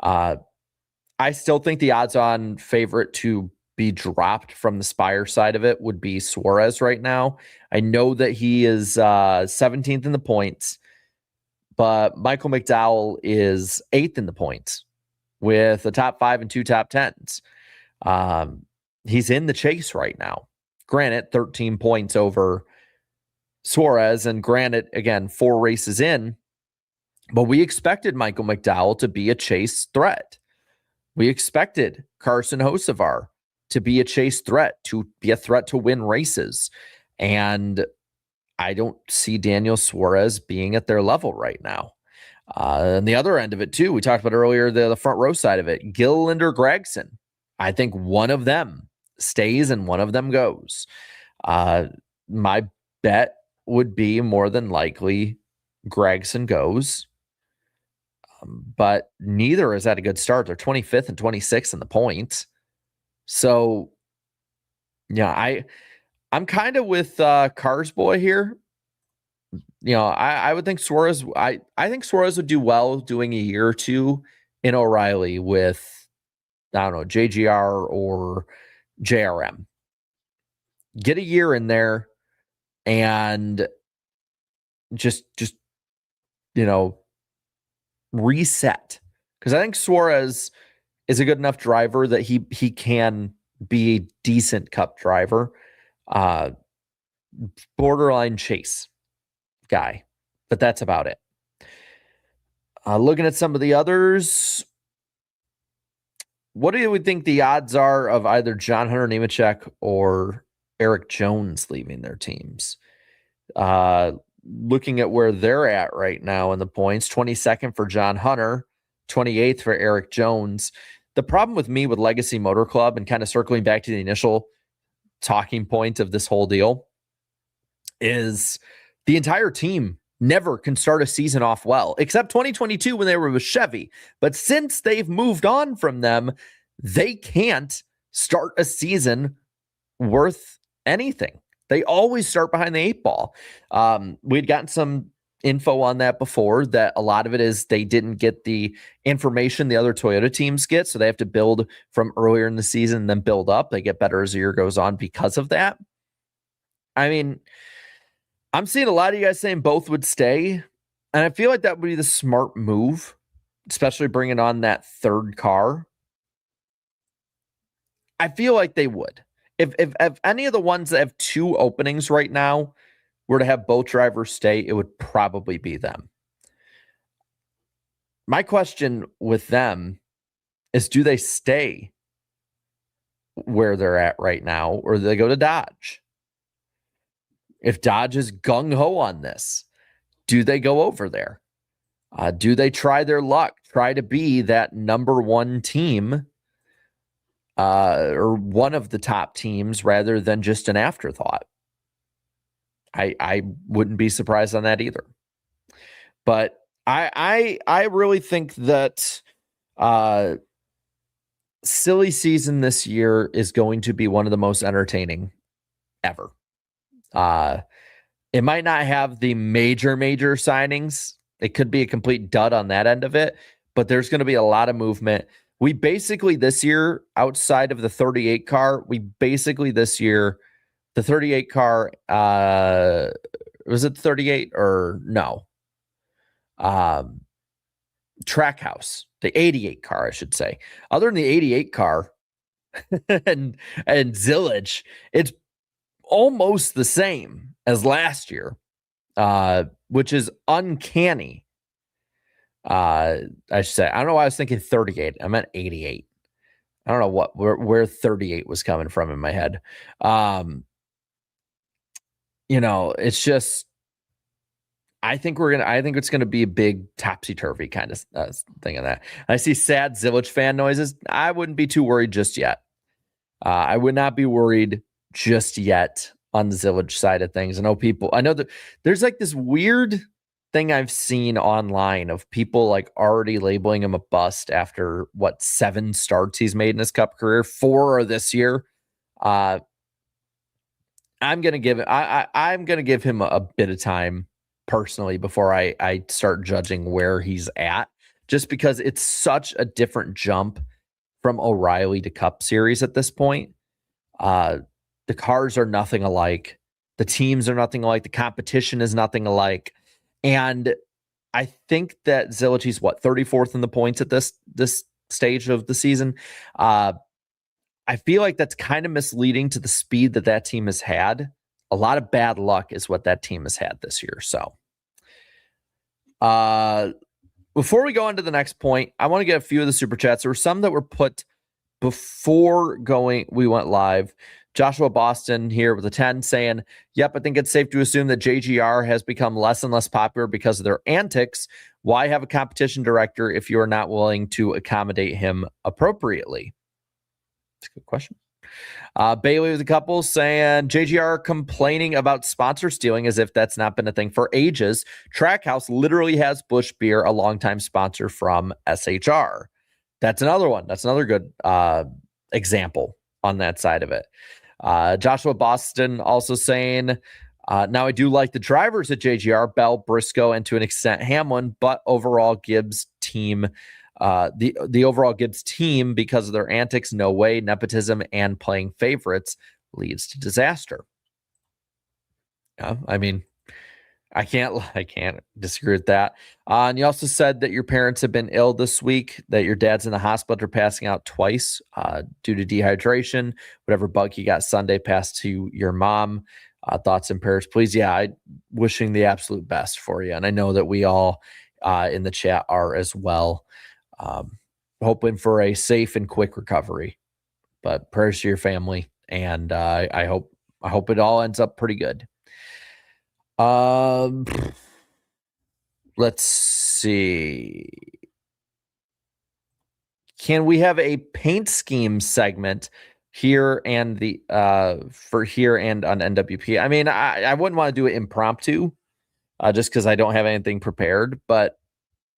I still think the odds-on favorite to be dropped from the Spire side of it would be Suarez right now. I know that he is 17th in the points, but Michael McDowell is 8th in the points with a top 5 and 2 top 10s. He's in the chase right now. Granted, 13 points over Suarez, and granted, again, 4 races in, but we expected Michael McDowell to be a chase threat. We expected Carson Hocevar to be a chase threat, to be a threat to win races. And I don't see Daniel Suarez being at their level right now. And the other end of it too, we talked about earlier, the front row side of it, Gilliland or Gregson. I think one of them stays and one of them goes. My bet would be more than likely Gregson goes. But neither is at a good start. They're 25th and 26th in the points. So, yeah, I'm kind of with Cars Boy here. I would think Suarez, I think Suarez would do well doing a year or two in O'Reilly with, I don't know, JGR or JRM. Get a year in there and just reset. Because I think Suarez is a good enough driver that he can be a decent Cup driver. Borderline chase guy, but that's about it. Looking at some of the others, what do we think the odds are of either John Hunter Nemechek or Eric Jones leaving their teams? Looking at where they're at right now in the points, 22nd for John Hunter, 28th for Eric Jones. The problem with me with Legacy Motor Club, and kind of circling back to the initial talking point of this whole deal, is the entire team never can start a season off well, except 2022 when they were with Chevy. But since they've moved on from them, they can't start a season worth anything. They always start behind the 8 ball. We'd gotten some info on that before, that a lot of it is they didn't get the information the other Toyota teams get, so they have to build from earlier in the season and then build up. They get better as the year goes on because of that. I mean, I'm seeing a lot of you guys saying both would stay, and I feel like that would be the smart move, especially bringing on that third car. I feel like they would. If any of the ones that have 2 openings right now were to have both drivers stay, it would probably be them. My question with them is, do they stay where they're at right now, or do they go to Dodge? If Dodge is gung-ho on this, do they go over there? Do they try their luck, try to be that number 1 team, or one of the top teams, rather than just an afterthought? I wouldn't be surprised on that either. But I really think that silly season this year is going to be one of the most entertaining ever. It might not have the major signings. It could be a complete dud on that end of it, but there's going to be a lot of movement. We basically this year, outside of the 38 car, the 38 car, was it 38 or no? Trackhouse, the 88 car, I should say. Other than the 88 car and Zillage, it's almost the same as last year, which is uncanny. I should say, I don't know why I was thinking 38. I meant 88. I don't know where 38 was coming from in my head. It's just, I think it's going to be a big topsy-turvy kind of thing of that. I see sad Zillage fan noises. I wouldn't be too worried just yet. I would not be worried just yet on the Zillage side of things. I know that there's like this weird thing I've seen online of people like already labeling him a bust after 7 starts he's made in his Cup career. 4 are this year. I'm gonna give him a bit of time personally before I start judging where he's at, just because it's such a different jump from O'Reilly to Cup Series at this point. The cars are nothing alike. The teams are nothing alike. The competition is nothing alike. And I think that Zillage, he's 34th in the points at this stage of the season. I feel like that's kind of misleading to the speed that team has had. A lot of bad luck is what that team has had this year. So before we go on to the next point, I want to get a few of the super chats. There were some that were put before we went live. Joshua Boston here with a 10 saying, yep, I think it's safe to assume that JGR has become less and less popular because of their antics. Why have a competition director if you're not willing to accommodate him appropriately? That's a good question. Bailey with a couple saying JGR complaining about sponsor stealing as if that's not been a thing for ages. Trackhouse literally has Busch Beer, a longtime sponsor from SHR. That's another one. That's another good example on that side of it. Joshua Boston also saying, now I do like the drivers at JGR, Bell, Briscoe, and to an extent Hamlin, but overall Gibbs team, the overall Gibbs team, because of their antics, no way, nepotism, and playing favorites leads to disaster. I mean, I can't disagree with that. And you also said that your parents have been ill this week, that your dad's in the hospital after passing out twice due to dehydration. Whatever bug he got Sunday passed to your mom. Thoughts and prayers, please. Yeah, I wishing the absolute best for you. And I know that we all in the chat are as well. Hoping for a safe and quick recovery. But prayers to your family. And I hope it all ends up pretty good. Let's see. Can we have a paint scheme segment here and for here and on NWP? I mean, I wouldn't want to do it impromptu, just because I don't have anything prepared, but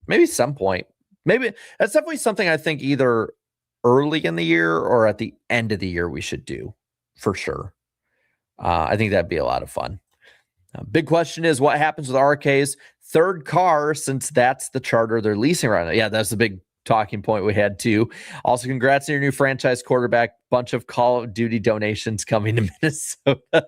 maybe some point. Maybe that's definitely something I think either early in the year or at the end of the year we should do for sure. I think that'd be a lot of fun. Big question is what happens with RK's third car, since that's the charter they're leasing right now. Yeah, that's the big talking point we had too. Also, congrats on your new franchise quarterback. Bunch of Call of Duty donations coming to Minnesota.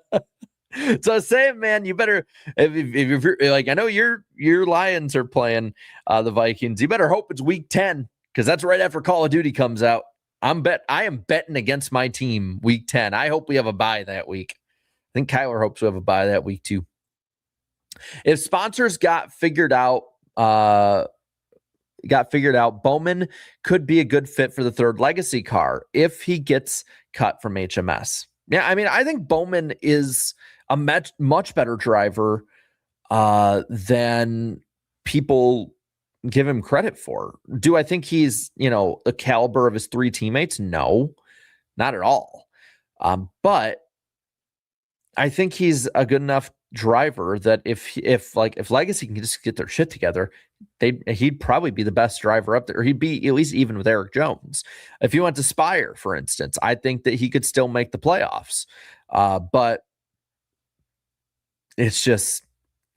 So say, man, you better if you're like, I know your Lions are playing the Vikings. You better hope it's week 10 because that's right after Call of Duty comes out. I am betting against my team week 10. I hope we have a bye that week. I think Kyler hopes we have a bye that week too. If sponsors got figured out, Bowman could be a good fit for the third legacy car if he gets cut from HMS. Yeah, I mean, I think Bowman is a much better driver than people give him credit for. Do I think he's, the caliber of his three teammates? No, not at all. But I think he's a good enough driver that if Legacy can just get their shit together, he'd probably be the best driver up there. Or he'd be at least even with Eric Jones. If he went to Spire, for instance, I think that he could still make the playoffs. But it's just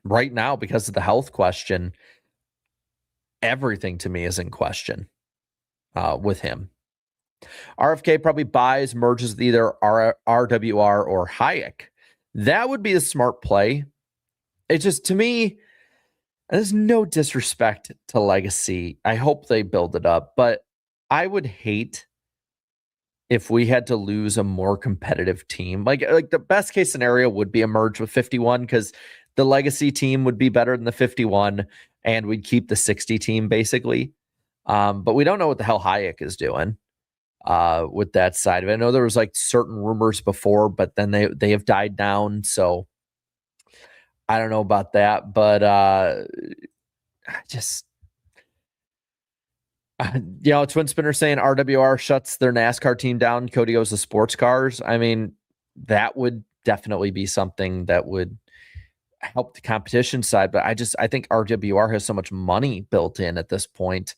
right now, because of the health question, everything to me is in question with him. RFK probably merges with either RWR or Hayek. That would be a smart play. It just, to me, there's no disrespect to Legacy. I hope they build it up, but I would hate if we had to lose a more competitive team. Like the best case scenario would be a merge with 51 because the Legacy team would be better than the 51 and we'd keep the 60 team basically. But we don't know what the hell Hayek is doing with that side of it. I know there was like certain rumors before, but then they have died down. So I don't know about that, but Twin Spinner saying RWR shuts their NASCAR team down. Cody goes to sports cars. I mean, that would definitely be something that would help the competition side. But I think RWR has so much money built in at this point.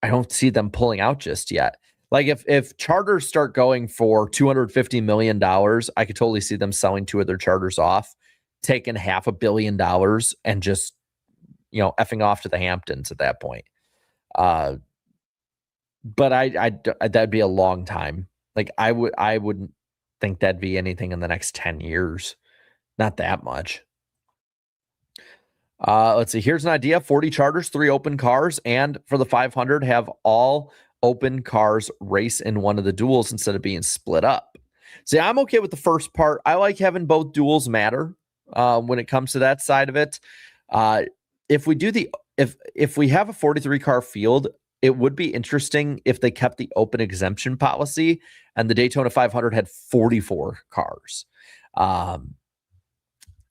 I don't see them pulling out just yet. Like if charters start going for $250 million, I could totally see them selling two of their charters off, taking $500 million and just, effing off to the Hamptons at that point. But that'd be a long time. Like I wouldn't think that'd be anything in the next 10 years. Not that much. Let's see. Here's an idea. 40 charters, 3 open cars, and for the 500, have all open cars race in one of the duels instead of being split up. See, I'm okay with the first part. I like having both duels matter when it comes to that side of it. If we have a 43 car field, it would be interesting if they kept the open exemption policy and the Daytona 500 had 44 cars.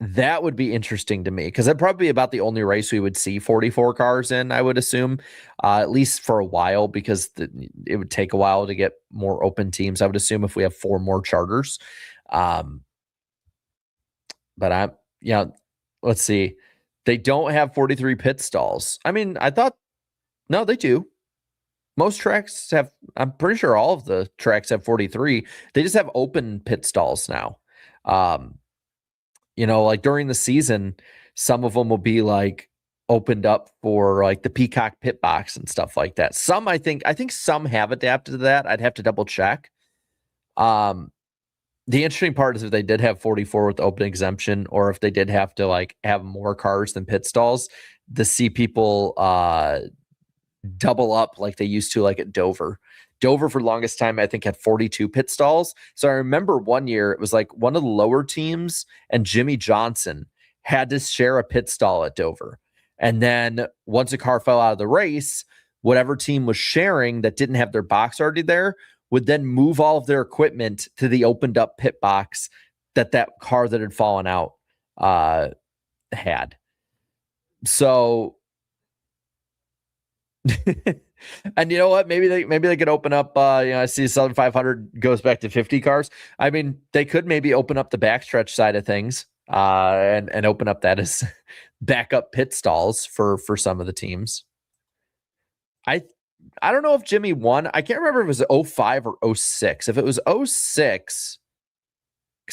That would be interesting to me because that'd probably be about the only race we would see 44 cars in, I would assume, at least for a while, because it would take a while to get more open teams, I would assume, if we have 4 more charters. But let's see. They don't have 43 pit stalls. I mean, no, they do. Most tracks have, I'm pretty sure all of the tracks have 43. They just have open pit stalls now. Like during the season, some of them will be like opened up for like the Peacock pit box and stuff like that. Some, I think some have adapted to that. I'd have to double check. The interesting part is if they did have 44 with open exemption, or if they did have to like have more cars than pit stalls, to see people double up like they used to, like at Dover. Dover for the longest time, I think, had 42 pit stalls. So I remember one year it was like one of the lower teams and Jimmy Johnson had to share a pit stall at Dover. And then once a car fell out of the race, whatever team was sharing that didn't have their box already there would then move all of their equipment to the opened up pit box that car that had fallen out had. So and you know what? Maybe they could open up. I see Southern 500 goes back to 50 cars. I mean, they could maybe open up the backstretch side of things, and open up that as backup pit stalls for some of the teams. I don't know if Jimmy won. I can't remember if it was 05 or 06. If it was 06,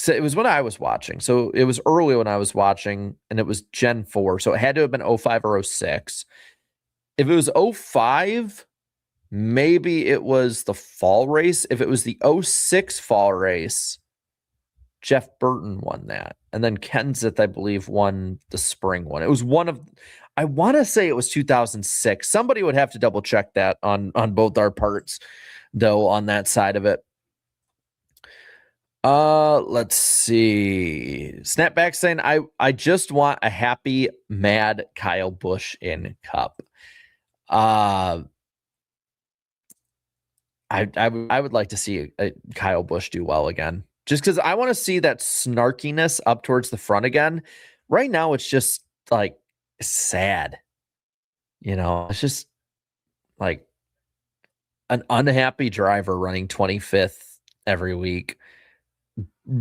it was when I was watching. So it was early when I was watching, and it was Gen 4. So it had to have been 05 or 06. If it was 05, maybe it was the fall race. If it was the 06 fall race, Jeff Burton won that. And then Kenseth, I believe, won the spring one. It was one of, I want to say it was 2006. Somebody would have to double check that on both our parts, though, on that side of it. Let's see. Snapback saying, I just want a happy, mad Kyle Busch in Cup. I would like to see Kyle Busch do well again, just because I want to see that snarkiness up towards the front again. Right now, it's just like sad. It's just like an unhappy driver running 25th every week,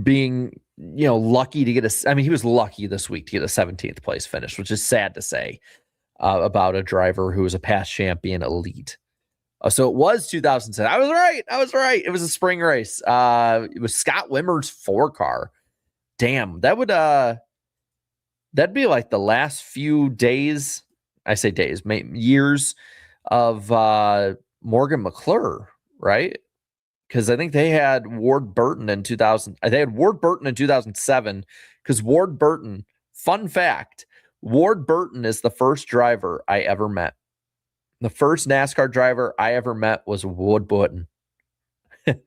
being lucky to get I mean, he was lucky this week to get a 17th place finish, which is sad to say about a driver who was a past champion elite. So it was 2010. I was right. It was a spring race. It was Scott Wimmer's 4 car. Damn, that would that'd be like the last few days. I say days, years of Morgan McClure, right? Because I think they had Ward Burton in 2000. They had Ward Burton in 2007. Because Ward Burton, fun fact, Ward Burton is the first driver I ever met. The first NASCAR driver I ever met was Ward Burton. Like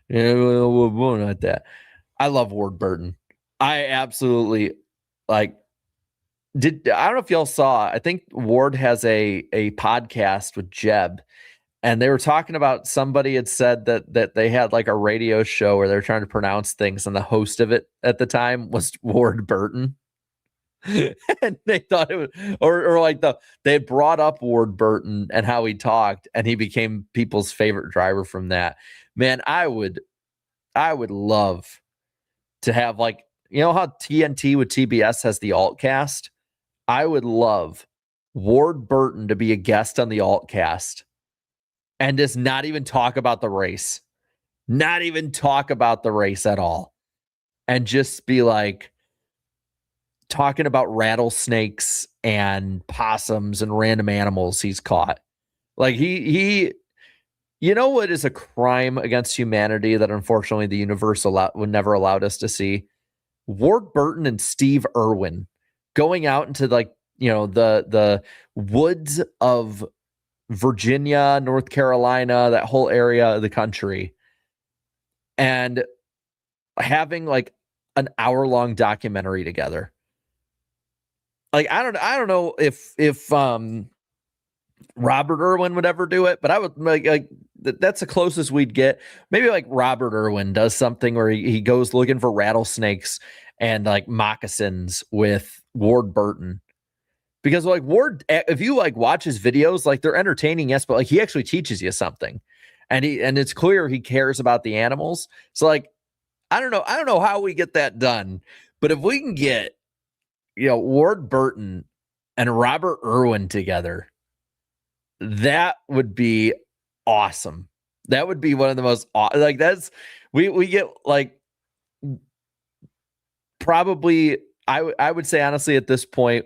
that. I love Ward Burton. I absolutely I don't know if y'all saw, I think Ward has a podcast with Jeb, and they were talking about, somebody had said that they had like a radio show where they're trying to pronounce things, and the host of it at the time was Ward Burton. And they thought it was, or like they had brought up Ward Burton and how he talked, and he became people's favorite driver from that. Man, I would love to have, like, how TNT with TBS has the alt cast. I would love Ward Burton to be a guest on the alt cast and just not even talk about the race, at all, and just be like, talking about rattlesnakes and possums and random animals he's caught. Like he what is a crime against humanity that unfortunately the universe would never allowed us to see? Ward Burton and Steve Irwin going out into the woods of Virginia, North Carolina, that whole area of the country, and having like an hour-long documentary together. Like, I don't know if Robert Irwin would ever do it, but I would like that's the closest we'd get. Maybe like Robert Irwin does something where he goes looking for rattlesnakes and like moccasins with Ward Burton. Because like Ward, if you like watch his videos, like they're entertaining, yes, but like he actually teaches you something. And it's clear he cares about the animals. So like, I don't know how we get that done, but if we can get Ward Burton and Robert Irwin together, that would be awesome. That would be one of the most, like, that's, we get like, probably, I would say honestly at this point,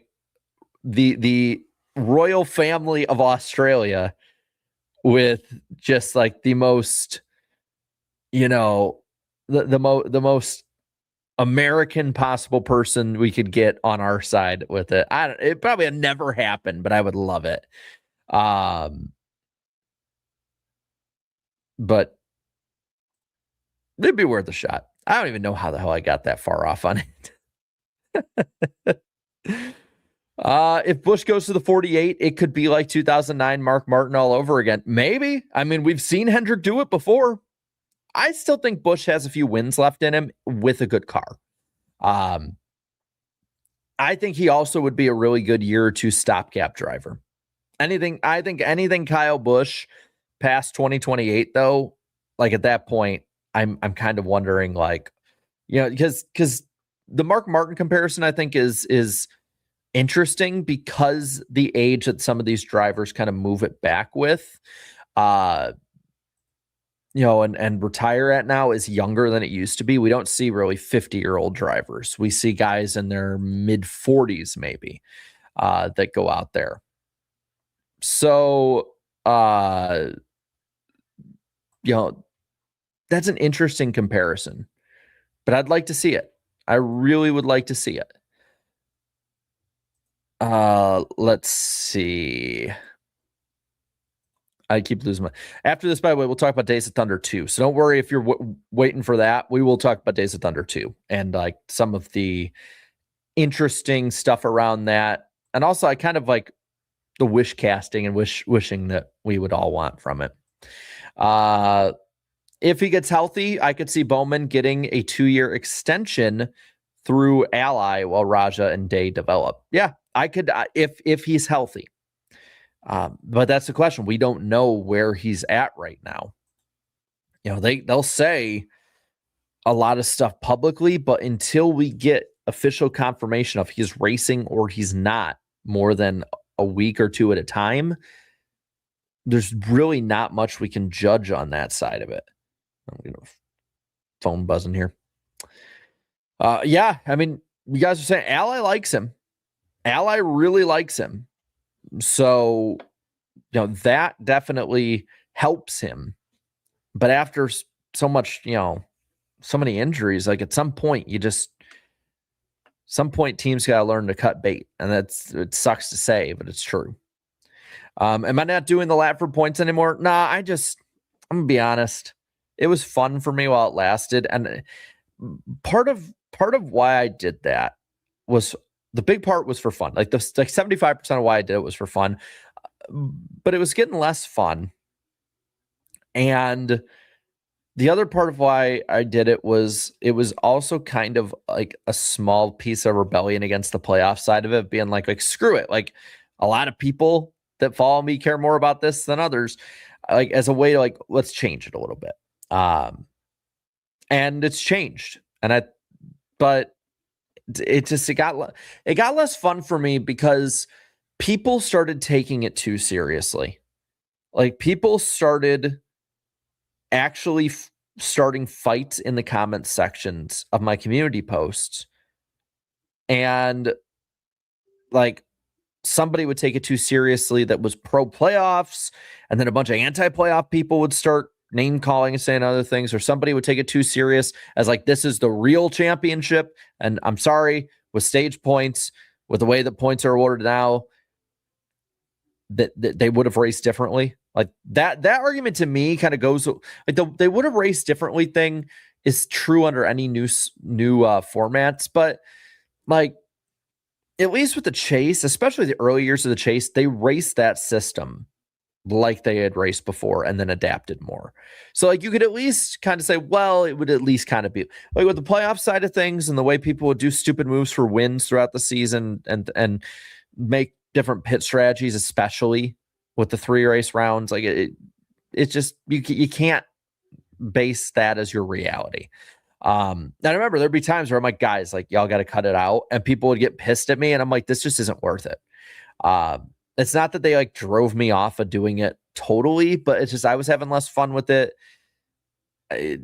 the royal family of Australia, with just like the most, the most American possible person we could get on our side with it. It probably would never happen, but I would love it. But it'd be worth a shot. I don't even know how the hell I got that far off on it. If Busch goes to the 48, it could be like 2009 Mark Martin all over again. Maybe. I mean, we've seen Hendrick do it before. I still think Busch has a few wins left in him with a good car. I think he also would be a really good year or two stopgap driver. I think anything Kyle Busch past 2028, though, like at that point, I'm kind of wondering, like, because the Mark Martin comparison, I think, is interesting because the age that some of these drivers kind of move it back with, and retire at now is younger than it used to be. We don't see really 50-year-old drivers. We see guys in their mid 40s, maybe, that go out there. So, that's an interesting comparison, but I'd like to see it. I really would like to see it. Let's see. I keep losing my. After this, by the way, we'll talk about Days of Thunder 2. So don't worry if you're waiting for that. We will talk about Days of Thunder 2 and like some of the interesting stuff around that. And also, I kind of like the wish casting and wishing that we would all want from it. If he gets healthy, I could see Bowman getting a 2-year extension through Ally while Raja and Day develop. Yeah, I could if he's healthy. But that's the question. We don't know where he's at right now. They'll say a lot of stuff publicly, but until we get official confirmation of he's racing or he's not more than a week or two at a time, there's really not much we can judge on that side of it. I'm going to phone buzzing here. Yeah, I mean, you guys are saying Ally likes him. Ally really likes him. So, that definitely helps him. But after so much, so many injuries, like at some point, teams got to learn to cut bait. And it sucks to say, but it's true. Am I not doing the lap for points anymore? Nah, I'm going to be honest. It was fun for me while it lasted. And part of why I did that was the big part was for fun. Like 75% of why I did it was for fun, but it was getting less fun. And the other part of why I did it was also kind of like a small piece of rebellion against the playoff side of it, being like screw it. Like a lot of people that follow me care more about this than others, like as a way to let's change it a little bit. And it's changed. But it got less fun for me because people started taking it too seriously. Like people started actually starting fights in the comments sections of my community posts. And like somebody would take it too seriously that was pro playoffs. And then a bunch of anti-playoff people would start name calling and saying other things, or somebody would take it too serious as like, this is the real championship. And I'm sorry, with stage points, with the way that points are awarded now, that they would have raced differently. Like that argument to me kind of goes like they would have raced differently thing is true under any new formats. But like, at least with the chase, especially the early years of the chase, they raced that system like they had raced before and then adapted more. So like you could at least kind of say, well, it would at least kind of be like with the playoff side of things and the way people would do stupid moves for wins throughout the season and make different pit strategies, especially with the 3 race rounds. Like it's just, you can't base that as your reality. And I remember there'd be times where I'm like, guys, like y'all got to cut it out, and people would get pissed at me. And I'm like, this just isn't worth it. It's not that they like drove me off of doing it totally, but it's just, I was having less fun with it. It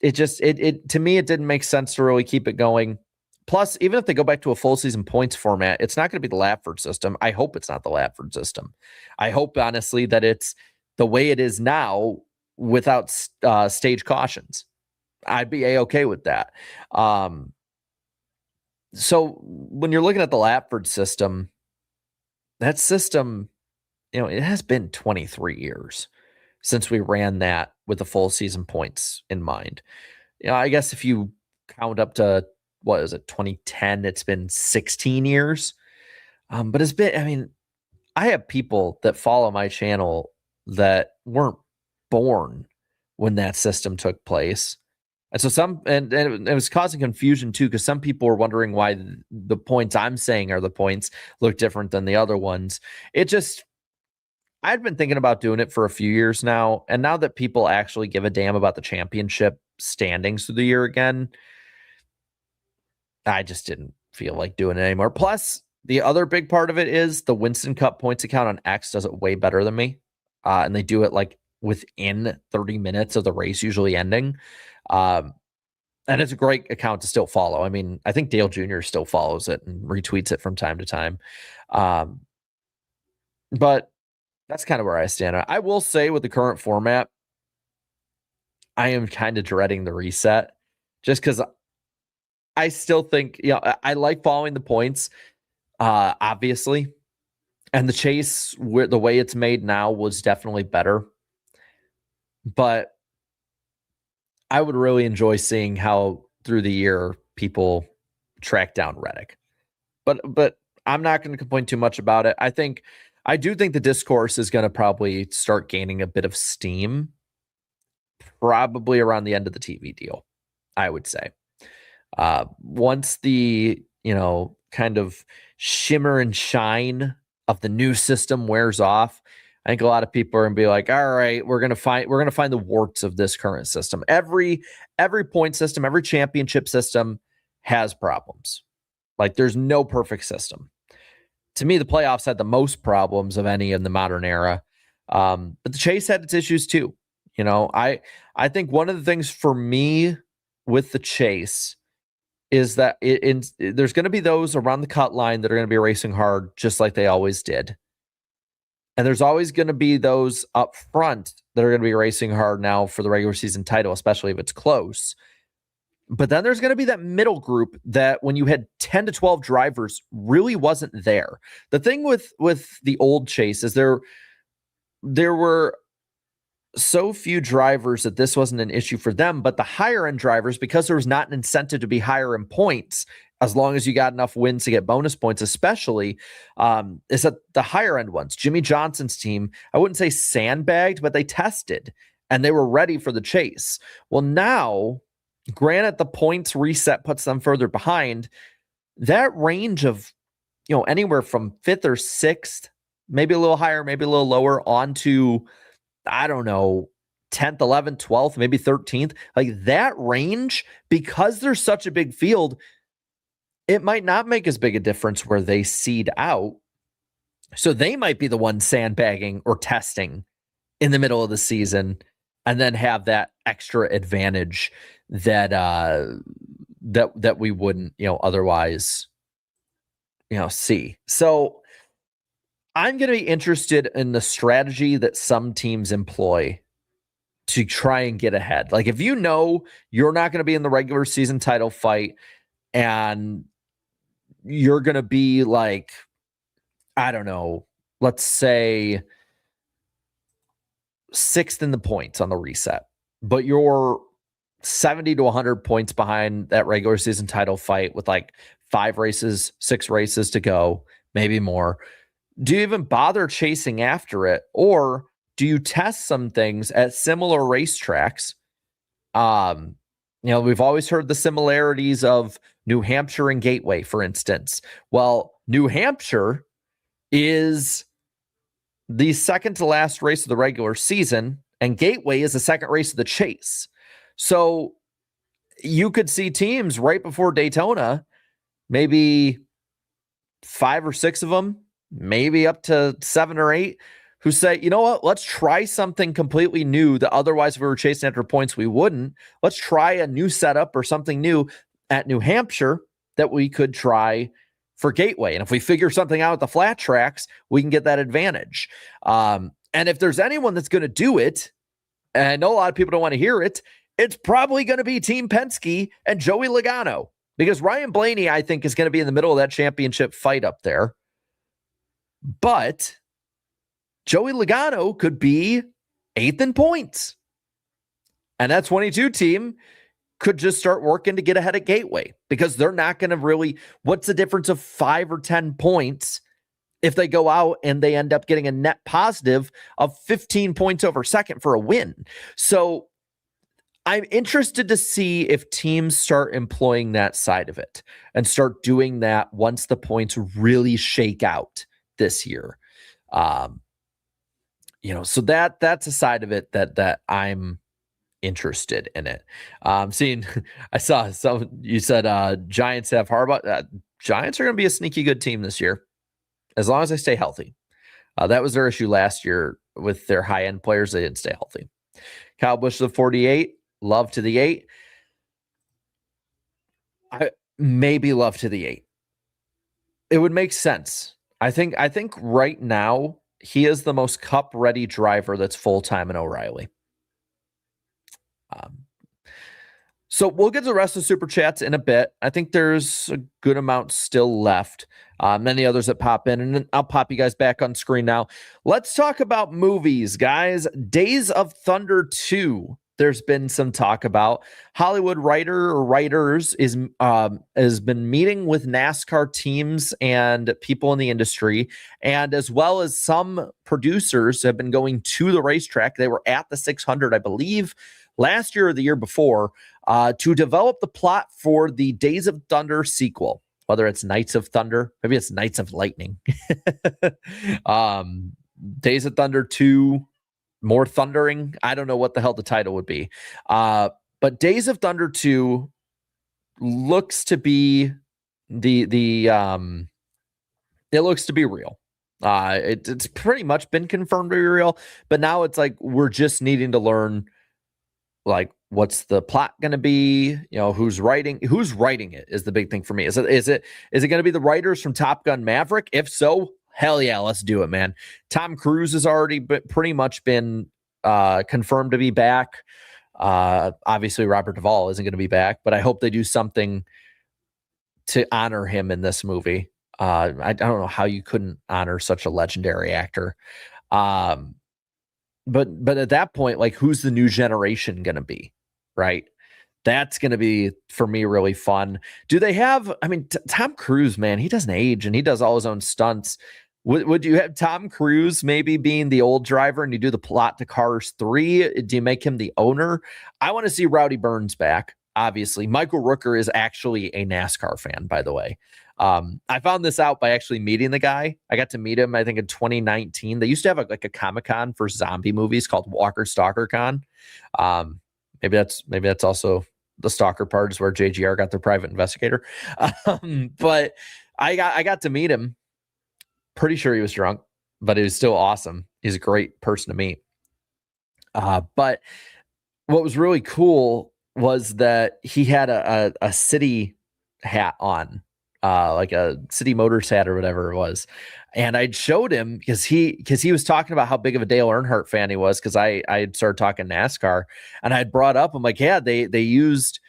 to me, it didn't make sense to really keep it going. Plus, even if they go back to a full season points format, it's not going to be the Lapford system. I hope it's not the Lapford system. I hope honestly that it's the way it is now without stage cautions. I'd be A-okay with that. So when you're looking at the Lapford system, that system, it has been 23 years since we ran that with the full season points in mind. I guess if you count up to, what is it, 2010, it's been 16 years. But it's been, I have people that follow my channel that weren't born when that system took place. And so and it was causing confusion too, because some people were wondering why the points I'm saying are the points look different than the other ones. I'd been thinking about doing it for a few years now. And now that people actually give a damn about the championship standings through the year again, I just didn't feel like doing it anymore. Plus, the other big part of it is the Winston Cup points account on X does it way better than me. And they do it like within 30 minutes of the race usually ending. And it's a great account to still follow. I think Dale Jr. still follows it and retweets it from time to time. But that's kind of where I stand. I will say with the current format, I am kind of dreading the reset just because I still think, I like following the points, obviously. And the chase, the way it's made now was definitely better. But I would really enjoy seeing how through the year people track down Reddick. But I'm not going to complain too much about it. I do think the discourse is going to probably start gaining a bit of steam probably around the end of the TV deal, I would say. Once the, kind of shimmer and shine of the new system wears off, I think a lot of people are going to be like, all right, we're going to find the warts of this current system. Every point system, every championship system has problems. Like there's no perfect system. To me, the playoffs had the most problems of any in the modern era. But the chase had its issues too. I think one of the things for me with the chase is that there's going to be those around the cut line that are going to be racing hard, just like they always did. And there's always going to be those up front that are going to be racing hard now for the regular season title, especially if it's close. But then there's going to be that middle group that when you had 10 to 12 drivers really wasn't there. The thing with the old chase is there were so few drivers that this wasn't an issue for them, but the higher end drivers, because there was not an incentive to be higher in points, as long as you got enough wins to get bonus points, especially, is that the higher end ones, Jimmy Johnson's team, I wouldn't say sandbagged, but they tested and they were ready for the chase. Well, now, granted, the points reset puts them further behind. That range of, anywhere from 5th or 6th, maybe a little higher, maybe a little lower, onto, I don't know, 10th, 11th, 12th, maybe 13th, like that range, because there's such a big field, it might not make as big a difference where they seed out. So they might be the ones sandbagging or testing in the middle of the season and then have that extra advantage that that we wouldn't, otherwise, see. So I'm going to be interested in the strategy that some teams employ to try and get ahead. Like if you're not going to be in the regular season title fight and you're going to be like, I don't know, let's say 6th in the points on the reset, but you're 70 to 100 points behind that regular season title fight with like 6 races to go, maybe more. Do you even bother chasing after it? Or do you test some things at similar racetracks? We've always heard the similarities of New Hampshire and Gateway, for instance. Well, New Hampshire is the second to last race of the regular season, and Gateway is the second race of the chase. So you could see teams right before Daytona, maybe 5 or 6 of them, maybe up to 7 or 8, who say, you know what, let's try something completely new that otherwise if we were chasing after points, we wouldn't. Let's try a new setup or something new at New Hampshire that we could try for Gateway. And if we figure something out at the flat tracks, we can get that advantage. And if there's anyone that's going to do it, and I know a lot of people don't want to hear it, it's probably going to be Team Penske and Joey Logano, because Ryan Blaney, I think, is going to be in the middle of that championship fight up there. But Joey Logano could be 8th in points. And that 22 team could just start working to get ahead of Gateway, because they're not going to really, what's the difference of 5 or 10 points if they go out and they end up getting a net positive of 15 points over second for a win? So I'm interested to see if teams start employing that side of it and start doing that once the points really shake out this year. So that's a side of it that I'm interested in it. I saw some, you said Giants have Harbaugh. Giants are going to be a sneaky good team this year, as long as they stay healthy. That was their issue last year with their high-end players. They didn't stay healthy. Kyle Busch to the 48, Love to the 8. I maybe Love to the 8. It would make sense. I think right now he is the most cup-ready driver that's full-time in O'Reilly. So we'll get to the rest of the Super Chats in a bit. I think there's a good amount still left. Many others that pop in, and then I'll pop you guys back on screen now. Let's talk about movies, guys. Days of Thunder 2. There's been some talk about. Hollywood writers has been meeting with NASCAR teams and people in the industry, and as well as some producers have been going to the racetrack. They were at the 600, I believe, last year or the year before, to develop the plot for the Days of Thunder sequel. Whether it's Knights of Thunder, maybe it's Knights of Lightning. Days of Thunder 2, More Thundering. I don't know what the hell the title would be. But Days of Thunder 2 looks to be it looks to be real. It's pretty much been confirmed to be real, but now it's like we're just needing to learn, like, what's the plot going to be? Who's writing it is the big thing for me. Is it going to be the writers from Top Gun Maverick? If so, hell yeah, let's do it, man. Tom Cruise has already pretty much been confirmed to be back. Obviously, Robert Duvall isn't going to be back, but I hope they do something to honor him in this movie. I don't know how you couldn't honor such a legendary actor. But at that point, like, who's the new generation going to be, right? That's going to be, for me, really fun. Do they have, Tom Cruise, man, he doesn't age and he does all his own stunts. Would you have Tom Cruise maybe being the old driver and you do the plot to Cars 3? Do you make him the owner? I want to see Rowdy Burns back, obviously. Michael Rooker is actually a NASCAR fan, by the way. I found this out by actually meeting the guy. I got to meet him, I think, in 2019. They used to have a Comic-Con for zombie movies called Walker Stalker Con. Maybe that's also the stalker part is where JGR got their private investigator. But I got to meet him. Pretty sure he was drunk, but it was still awesome. He's a great person to meet. But what was really cool was that he had a city hat on. Like a City Motors hat or whatever it was. And I showed him because he was talking about how big of a Dale Earnhardt fan he was, because I had started talking NASCAR, and I had brought up, I'm like, yeah, they used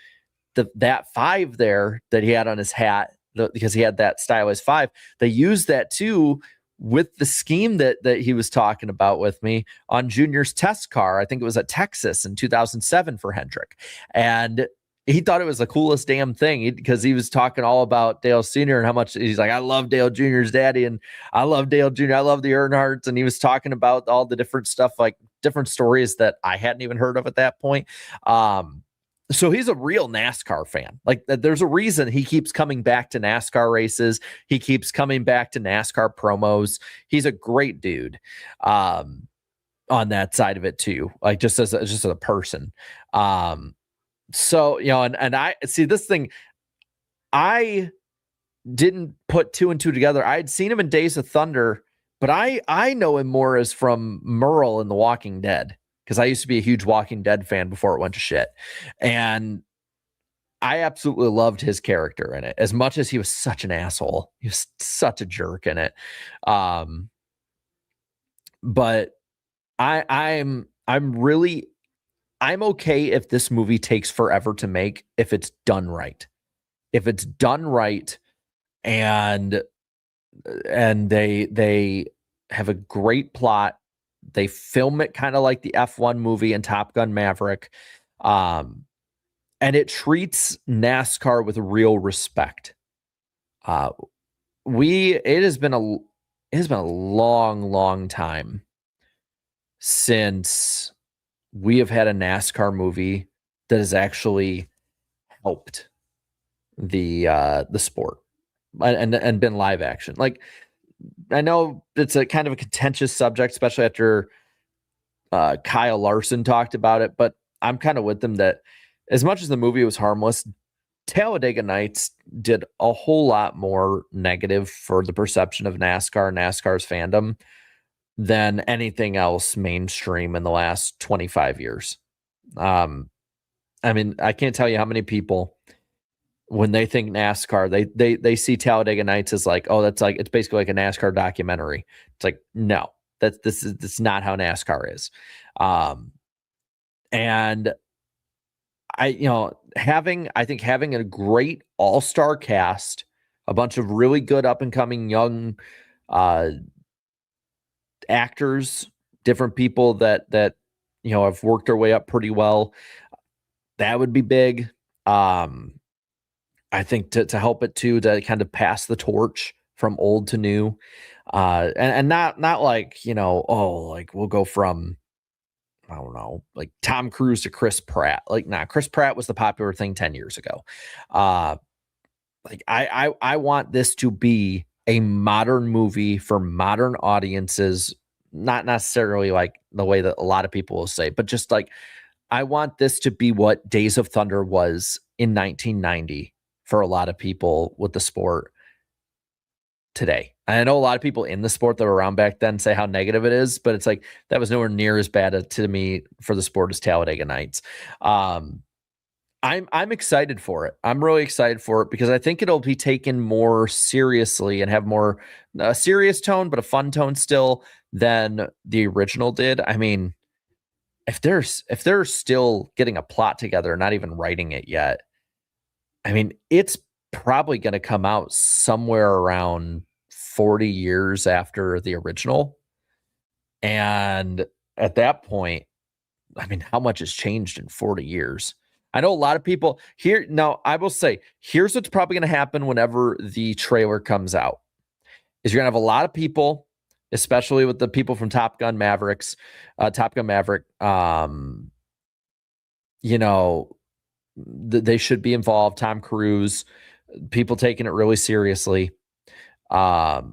that 5 there that he had on his hat, because he had that stylized 5. They used that too with the scheme that he was talking about with me on Junior's test car. I think it was at Texas in 2007 for Hendrick. And he thought it was the coolest damn thing, because he was talking all about Dale Sr. and how much he's like, I love Dale Jr.'s daddy, and I love Dale Jr. I love the Earnhardts. And he was talking about all the different stuff, like different stories that I hadn't even heard of at that point. So he's a real NASCAR fan. Like, there's a reason he keeps coming back to NASCAR races. He keeps coming back to NASCAR promos. He's a great dude on that side of it too. Like, just as a person. So, and I see this thing, I didn't put 2 and 2 together. I had seen him in Days of Thunder, but I know him more as from Merle in The Walking Dead, because I used to be a huge Walking Dead fan before it went to shit. And I absolutely loved his character in it, as much as he was such an asshole. He was such a jerk in it. But I'm really I'm okay if this movie takes forever to make if it's done right. If it's done right and they have a great plot, they film it kind of like the F1 movie and Top Gun Maverick, and it treats NASCAR with real respect. It has been a long time since we have had a NASCAR movie that has actually helped the sport and been live action. Like, I know it's a kind of a contentious subject, especially after Kyle Larson talked about it, but I'm kind of with them that as much as the movie was harmless, Talladega Nights did a whole lot more negative for the perception of NASCAR's fandom than anything else mainstream in the last 25 years. I mean, I can't tell you how many people, when they think NASCAR, they see Talladega Nights as like, oh, that's like, it's basically like a NASCAR documentary. It's like, no, that's not how NASCAR is. And I think having a great all-star cast, a bunch of really good up and coming young actors, different people that have worked their way up pretty well, that would be big. I think to help it too, to kind of pass the torch from old to new, and not like, like we'll go from, I don't know, like Tom Cruise to Chris Pratt. Like, nah, Chris Pratt was the popular thing 10 years ago. Like I want this to be a modern movie for modern audiences, not necessarily like the way that a lot of people will say, but just like, I want this to be what Days of Thunder was in 1990 for a lot of people with the sport today. I know a lot of people in the sport that were around back then say how negative it is, but it's like, that was nowhere near as bad to me for the sport as Talladega Nights. I'm excited for it. I'm really excited for it because I think it'll be taken more seriously and have more serious tone, but a fun tone still than the original did. I mean, if they're still getting a plot together, not even writing it yet, I mean, it's probably going to come out somewhere around 40 years after the original. And at that point, I mean, how much has changed in 40 years? I know a lot of people here. Now, I will say, here's what's probably going to happen whenever the trailer comes out, is you're going to have a lot of people, especially with the people from Top Gun Maverick, they should be involved. Tom Cruise, people taking it really seriously. There's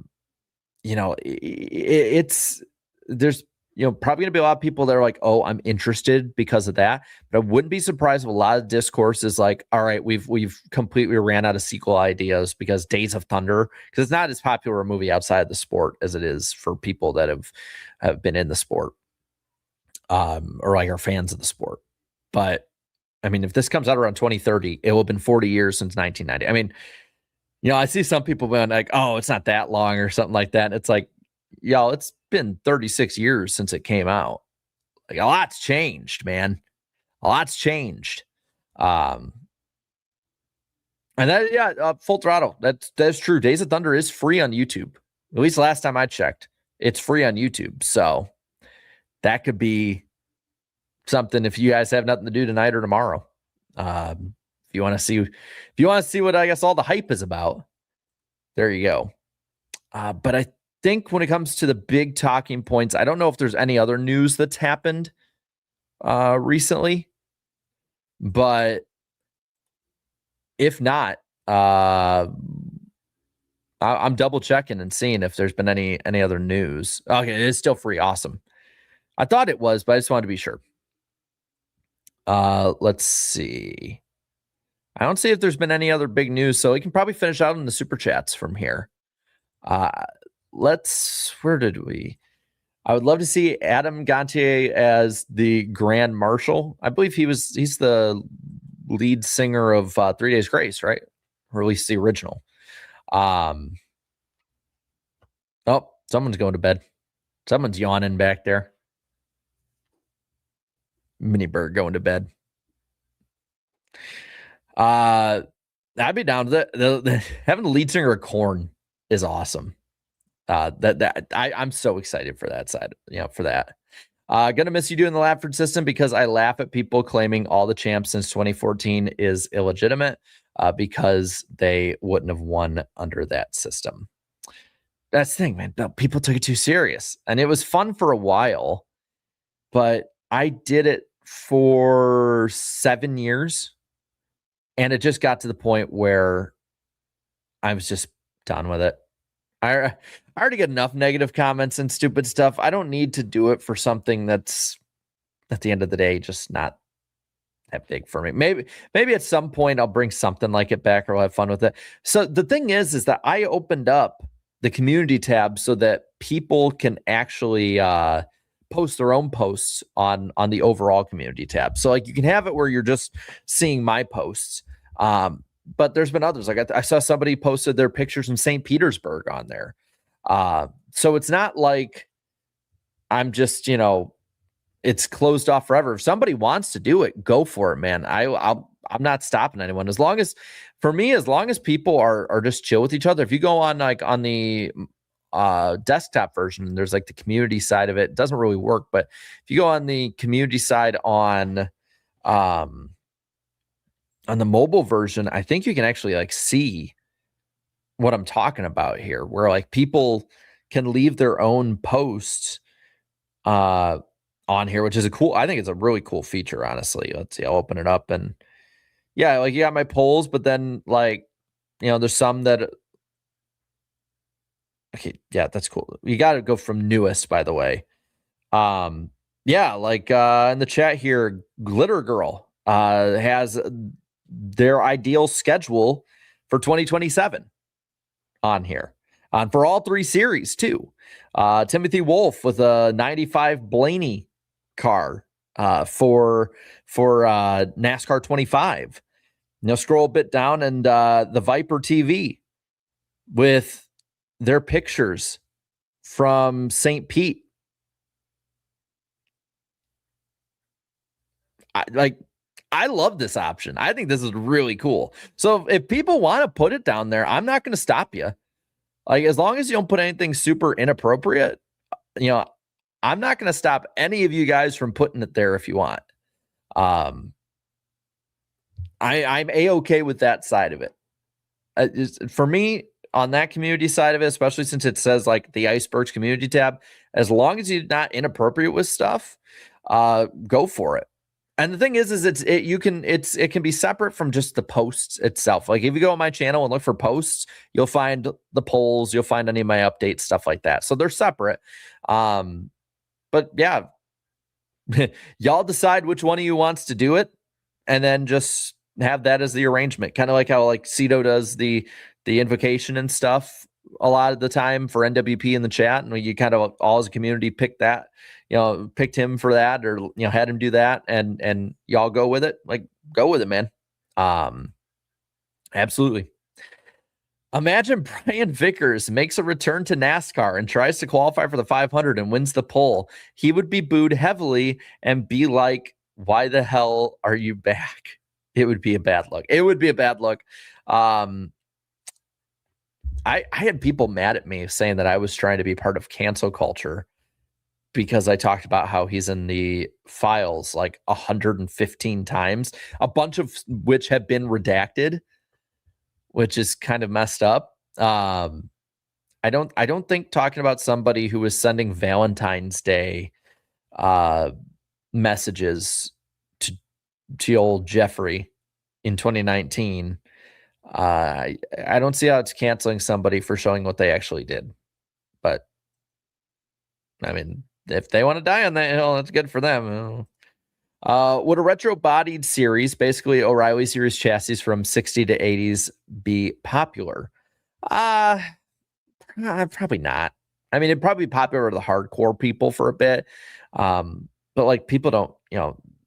probably going to be a lot of people that are like, oh, I'm interested because of that. But I wouldn't be surprised if a lot of discourse is like, all right, we've completely ran out of sequel ideas because Days of Thunder, because it's not as popular a movie outside of the sport as it is for people that have been in the sport, or like are fans of the sport. But I mean, if this comes out around 2030, it will have been 40 years since 1990. I mean, I see some people being like, oh, it's not that long or something like that. And it's like, y'all, it's been 36 years since it came out. Like, a lot's changed, man. A lot's changed. And that, full throttle. That's true. Days of Thunder is free on YouTube. At least last time I checked, it's free on YouTube. So that could be something if you guys have nothing to do tonight or tomorrow. If you want to see what I guess all the hype is about, there you go. But I think when it comes to the big talking points, I don't know if there's any other news that's happened recently, but if not, I'm double checking and seeing if there's been any other news. Okay, it is still free. Awesome. I thought it was, but I just wanted to be sure. Let's see. I don't see if there's been any other big news, so we can probably finish out in the super chats from here. Where did we? I would love to see Adam Gontier as the Grand Marshal. I believe he's the lead singer of 3 Days Grace, right? Or at least the original. Oh, someone's going to bed. Someone's yawning back there. Mini Bird going to bed. I'd be down to the having the lead singer of Korn is awesome. I'm so excited for that side, for that. Gonna miss you doing the Lafford system because I laugh at people claiming all the champs since 2014 is illegitimate because they wouldn't have won under that system. That's the thing, man. No, people took it too serious, and it was fun for a while, but I did it for 7 years, and it just got to the point where I was just done with it. I already get enough negative comments and stupid stuff. I don't need to do it for something that's at the end of the day just not that big for me. Maybe at some point I'll bring something like it back or I'll have fun with it. So the thing is that I opened up the community tab so that people can actually post their own posts on the overall community tab. So like you can have it where you're just seeing my posts. But there's been others. Like I saw somebody posted their pictures in St. Petersburg on there. So it's not like I'm just, it's closed off forever. If somebody wants to do it, go for it, man. I'm not stopping anyone. As long as people are just chill with each other. If you go on the desktop version, there's like the community side of it. It doesn't really work, but if you go on the community side on the mobile version, I think you can actually like see what I'm talking about here, where like people can leave their own posts on here, which is I think it's a really cool feature, honestly. Let's see, I'll open it up and yeah, like you got my polls, but then like, there's some that, okay, yeah, that's cool. You got to go from newest, by the way. Yeah, like in the chat here, Glitter Girl has their ideal schedule for 2027 on here. For all three series, too. Timothy Wolf with a 95 Blaney car for NASCAR 25. Scroll a bit down and the Viper TV with their pictures from St. Pete. I love this option. I think this is really cool. So if people want to put it down there, I'm not going to stop you. Like, as long as you don't put anything super inappropriate, I'm not going to stop any of you guys from putting it there if you want. I'm A-okay with that side of it. For me, on that community side of it, especially since it says like the Icebergs community tab, as long as you're not inappropriate with stuff, go for it. And the thing is it can be separate from just the posts itself. Like if you go on my channel and look for posts, you'll find the polls, you'll find any of my updates, stuff like that. So they're separate. But yeah, y'all decide which one of you wants to do it, and then just have that as the arrangement. Kind of like how like Cito does the invocation and stuff a lot of the time for NWP in the chat, and you kind of all as a community pick that. Picked him for that, or had him do that, and y'all go with it. Like, go with it, man. Absolutely. Imagine Brian Vickers makes a return to NASCAR and tries to qualify for the 500 and wins the pole. He would be booed heavily and be like, "Why the hell are you back?" It would be a bad look. It would be a bad look. I had people mad at me saying that I was trying to be part of cancel culture, because I talked about how he's in the files like 115 times, a bunch of which have been redacted, which is kind of messed up. I don't think talking about somebody who was sending Valentine's Day messages to old Jeffrey in 2019. I don't see how it's canceling somebody for showing what they actually did. But I mean, if they want to die on that hill, that's good for them. Would a retro-bodied series, basically O'Reilly series chassis from 60 to 80s, be popular? Probably not. I mean, it'd probably be popular to the hardcore people for a bit. But like people don't,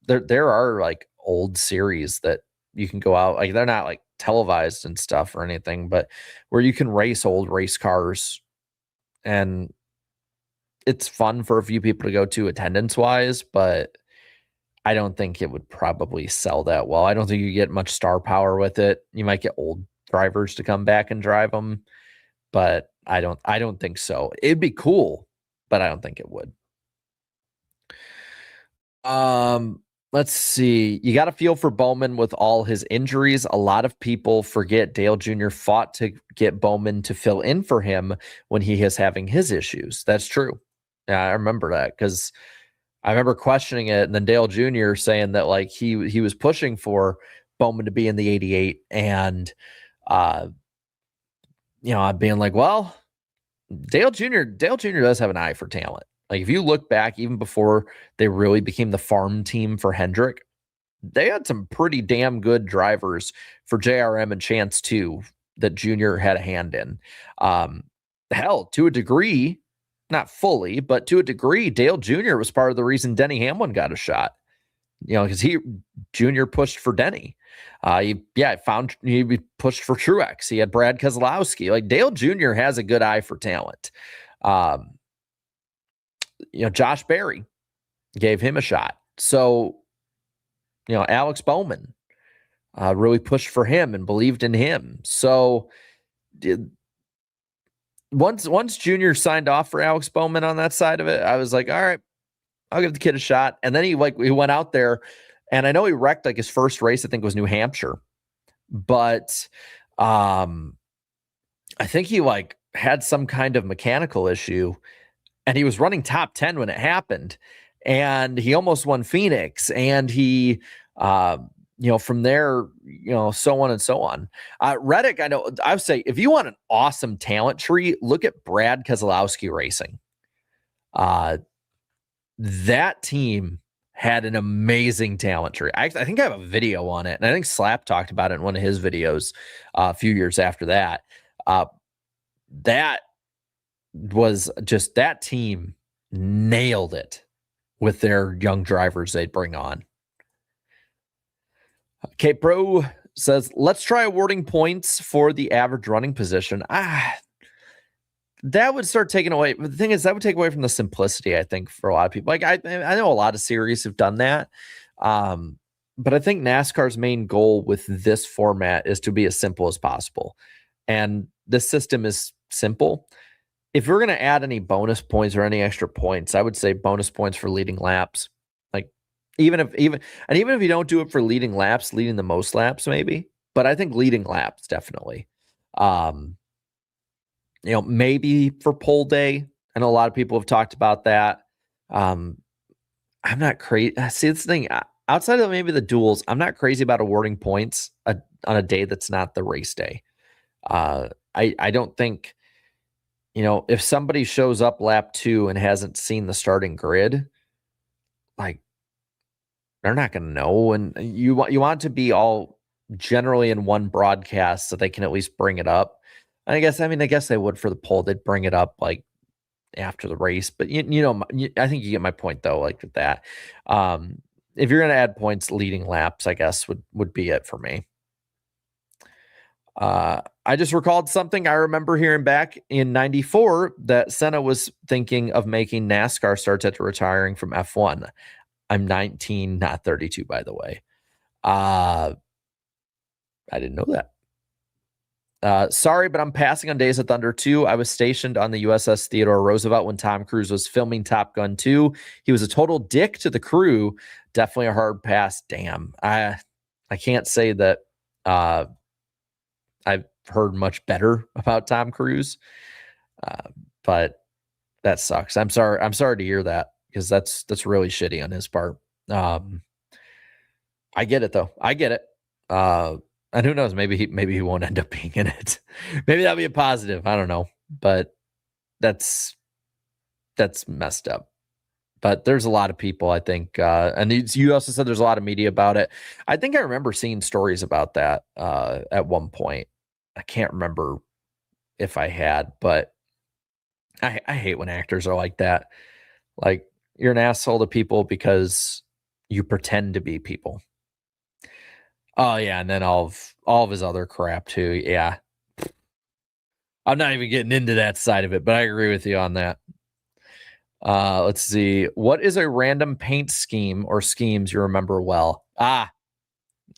there are like old series that you can go out, like they're not like televised and stuff or anything, but where you can race old race cars, and it's fun for a few people to go to attendance wise, but I don't think it would probably sell that well. I don't think you get much star power with it. You might get old drivers to come back and drive them, but I don't think so. It'd be cool, but I don't think it would. Let's see. You got to feel for Bowman with all his injuries. A lot of people forget Dale Jr. fought to get Bowman to fill in for him when he is having his issues. That's true. Yeah, I remember that because I remember questioning it, and then Dale Jr. saying that like he was pushing for Bowman to be in the 88, and I'm being like, well, Dale Jr. does have an eye for talent. Like if you look back, even before they really became the farm team for Hendrick, they had some pretty damn good drivers for JRM and Chance too that Junior had a hand in. Hell, to a degree, not fully, but to a degree, Dale Jr. was part of the reason Denny Hamlin got a shot. Because Junior pushed for Denny. He pushed for Truex. He had Brad Keselowski. Like Dale Jr. has a good eye for talent. Josh Berry gave him a shot. So, Alex Bowman really pushed for him and believed in him. So once Junior signed off for Alex Bowman on that side of it, I was like, all right, I'll give the kid a shot. And then he went out there, and I know he wrecked like his first race, I think was New Hampshire. But I think he had some kind of mechanical issue, and he was running top 10 when it happened, and he almost won Phoenix, and he from there, so on and so on. Reddick, I would say if you want an awesome talent tree, look at Brad Keselowski Racing. That team had an amazing talent tree. I think I have a video on it, and I think Slap talked about it in one of his videos a few years after that. That was just, that team nailed it with their young drivers they'd bring on. Kate Pro says, let's try awarding points for the average running position. That would start taking away. The thing is, that would take away from the simplicity, I think, for a lot of people. Like I know a lot of series have done that. But I think NASCAR's main goal with this format is to be as simple as possible. And this system is simple. If you're going to add any bonus points or any extra points, I would say bonus points for leading laps. Like even if you don't do it for leading laps, leading the most laps maybe, but I think leading laps definitely. Maybe for pole day. I know a lot of people have talked about that. I'm not crazy. See, this thing outside of maybe the duels, I'm not crazy about awarding points on a day that's not the race day. I don't think, if somebody shows up lap 2 and hasn't seen the starting grid, like they're not going to know. And you want to be all generally in one broadcast so they can at least bring it up. And I guess they would for the poll. They'd bring it up like after the race, but I think you get my point though. Like with that, if you're going to add points, leading laps, I guess would be it for me. I just recalled something. I remember hearing back in '94 that Senna was thinking of making NASCAR starts after retiring from F1. I'm 19, not 32, by the way. I didn't know that. Sorry, but I'm passing on Days of Thunder 2. I was stationed on the USS Theodore Roosevelt when Tom Cruise was filming Top Gun 2. He was a total dick to the crew. Definitely a hard pass. Damn. I can't say that I've heard much better about Tom Cruise, but that sucks. I'm sorry to hear that, because that's really shitty on his part. I get it though. I get it. And who knows? Maybe he won't end up being in it. Maybe that'll be a positive. I don't know, but that's messed up. But there's a lot of people, I think, and you also said there's a lot of media about it. I think I remember seeing stories about that at one point. I can't remember if I had, but I hate when actors are like that. Like, you're an asshole to people because you pretend to be people. Oh yeah, and then all of his other crap too. Yeah, I'm not even getting into that side of it, but I agree with you on that. Let's see. What is a random paint scheme or schemes you remember well? All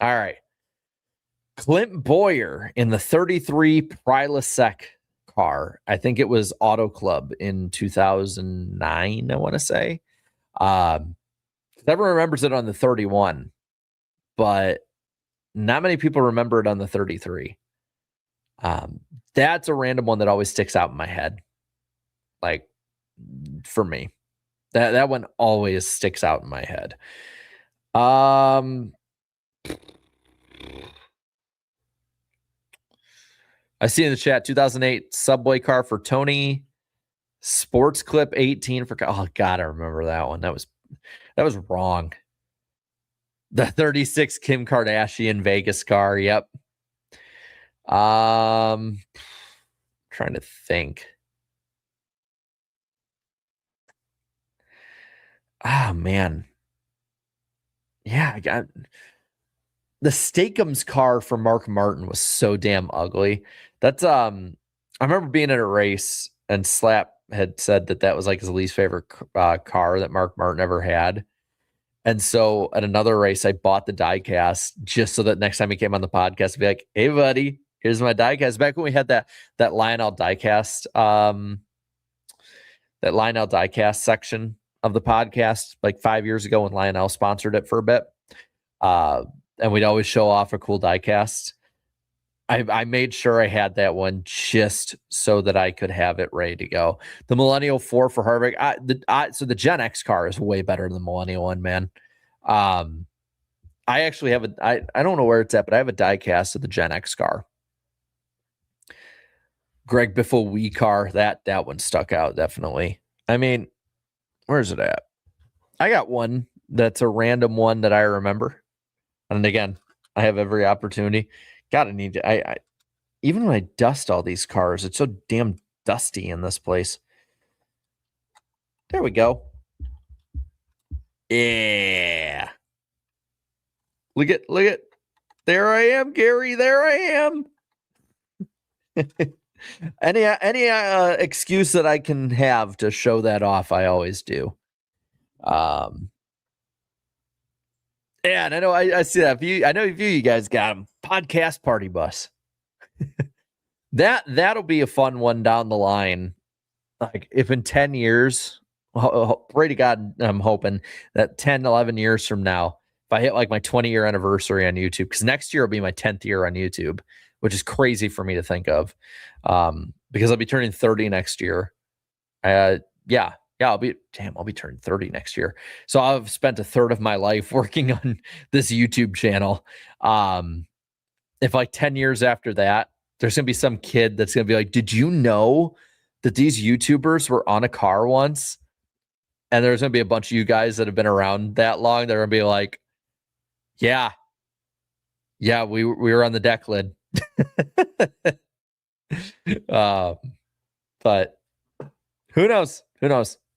right. Clint Boyer in the 33 Prilosec car. I think it was Auto Club in 2009, I want to say. Everyone remembers it on the 31, but not many people remember it on the 33. That's a random one that always sticks out in my head. Like, for me, that one always sticks out in my head. I see in the chat 2008 subway car for Tony, Sports Clip 18 for, oh God, I remember that one. That was wrong. The 36 Kim Kardashian Vegas car. Yep. Trying to think. Oh man. Yeah, I got the Steakums car for Mark Martin was so damn ugly. That's I remember being at a race and Slap had said that was like his least favorite car that Mark Martin ever had. And so at another race, I bought the diecast just so that next time he came on the podcast, I'd be like, "Hey, buddy, here's my diecast." Back when we had that Lionel diecast, that Lionel diecast section of the podcast, like 5 years ago when Lionel sponsored it for a bit, and we'd always show off a cool diecast. I made sure I had that one just so that I could have it ready to go. The Millennial 4 for Harvick. So the Gen X car is way better than the Millennial one, man. I actually have I don't know where it's at, but I have a diecast of the Gen X car. Greg Biffle Wii car. That one stuck out, definitely. I mean, where's it at? I got one that's a random one that I remember. And again, I have every opportunity. Gotta need to. I even when I dust all these cars, it's so damn dusty in this place. There we go. Yeah. Look at. There I am, Gary. There I am. any excuse that I can have to show that off, I always do. Yeah, and I know I see that. I know you guys got them. Podcast party bus. That'll be a fun one down the line. Like if in 10 years, pray to God, I'm hoping that 10, 11 years from now, if I hit like my 20-year anniversary on YouTube, because next year will be my 10th year on YouTube, which is crazy for me to think of, because I'll be turning 30 next year. Yeah, I'll be turning 30 next year. So I've spent a third of my life working on this YouTube channel. If like 10 years after that, there's going to be some kid that's going to be like, did you know that these YouTubers were on a car once? And there's going to be a bunch of you guys that have been around that long. They're going to be like, yeah, we were on the deck lid. But who knows?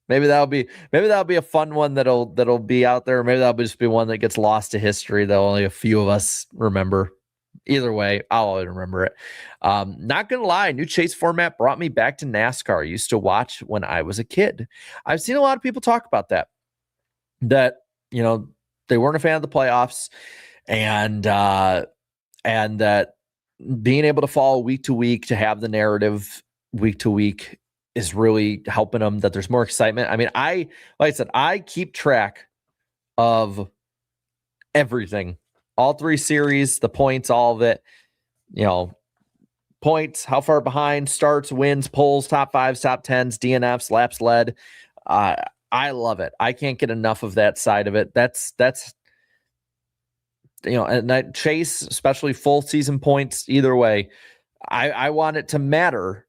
Maybe that'll be a fun one that'll be out there. Maybe that'll just be one that gets lost to history that only a few of us remember. Either way, I'll always remember it. Not gonna lie, new chase format brought me back to NASCAR. I used to watch when I was a kid. I've seen a lot of people talk about that they weren't a fan of the playoffs, and that being able to follow week to week, to have the narrative week to week, is really helping them, that there's more excitement. I mean, like I said, I keep track of everything, all three series, the points, all of it, points, how far behind, starts, wins, poles, top fives, top tens, DNFs, laps led. I love it. I can't get enough of that side of it. That's and that chase, especially full season points, either way, I want it to matter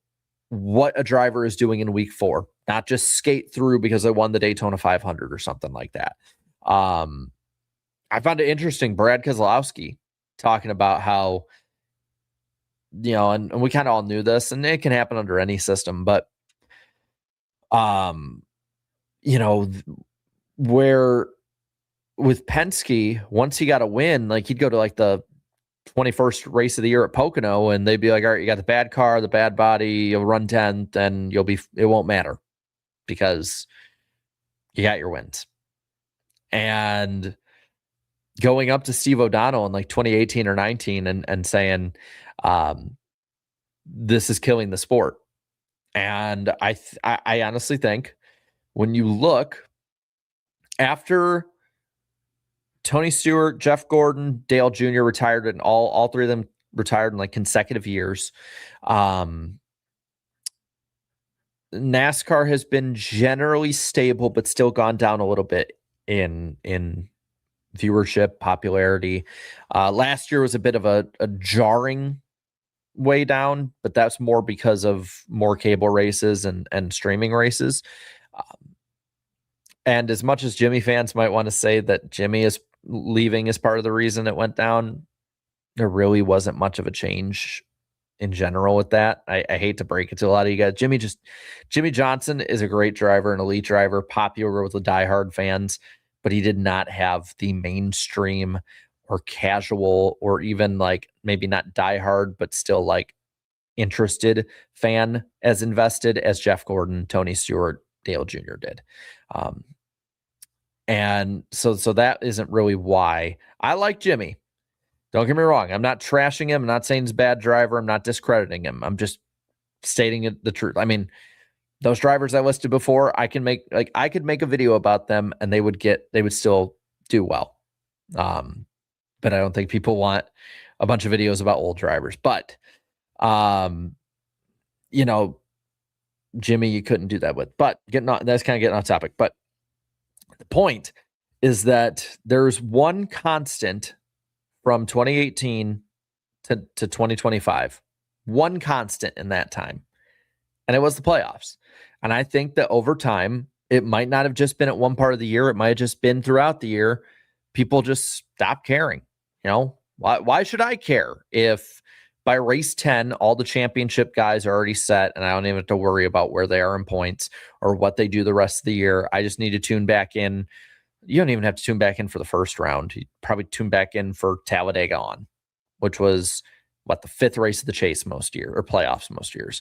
what a driver is doing in week 4, not just skate through because I won the Daytona 500 or something like that. I found it interesting, Brad Keselowski talking about how, and we kind of all knew this, and it can happen under any system, but, where with Penske, once he got a win, like he'd go to like the 21st race of the year at Pocono, and they'd be like, all right, you got the bad car, the bad body, you'll run 10th, and it won't matter because you got your wins. And going up to Steve O'Donnell in like 2018 or 19 and saying, this is killing the sport. And I honestly think when you look after Tony Stewart, Jeff Gordon, Dale Jr. retired, and all three of them retired in like consecutive years. NASCAR has been generally stable, but still gone down a little bit in viewership, popularity. Last year was a bit of a jarring way down, but that's more because of more cable races and streaming races. And as much as Jimmy fans might want to say that Jimmy is leaving as part of the reason it went down, there really wasn't much of a change in general with that. I hate to break it to a lot of you guys. Jimmy Johnson is a great driver, an elite driver, popular with the diehard fans, but he did not have the mainstream or casual or even like maybe not diehard, but still like interested fan as invested as Jeff Gordon, Tony Stewart, Dale Jr. did. And so that isn't really why. I like Jimmy. Don't get me wrong. I'm not trashing him. I'm not saying he's a bad driver. I'm not discrediting him. I'm just stating the truth. I mean, those drivers I listed before, I could make a video about them and they would still do well. But I don't think people want a bunch of videos about old drivers. But Jimmy, you couldn't do that with. But that's kind of getting off topic. But the point is that there's one constant from 2018 to 2025, one constant in that time, and it was the playoffs. And I think that over time, it might not have just been at one part of the year. It might have just been throughout the year. People just stopped caring. Why should I care if by race 10, all the championship guys are already set and I don't even have to worry about where they are in points or what they do the rest of the year? I just need to tune back in. You don't even have to tune back in for the first round. You probably tune back in for Talladega on, which was the fifth race of the chase most year or playoffs most years.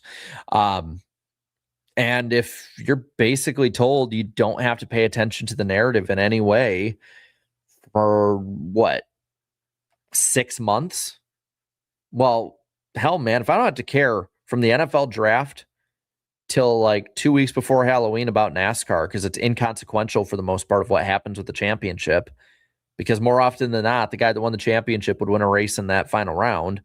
And if you're basically told you don't have to pay attention to the narrative in any way for 6 months? Well, hell, man, if I don't have to care from the NFL draft till like 2 weeks before Halloween about NASCAR, because it's inconsequential for the most part of what happens with the championship, because more often than not, the guy that won the championship would win a race in that final round.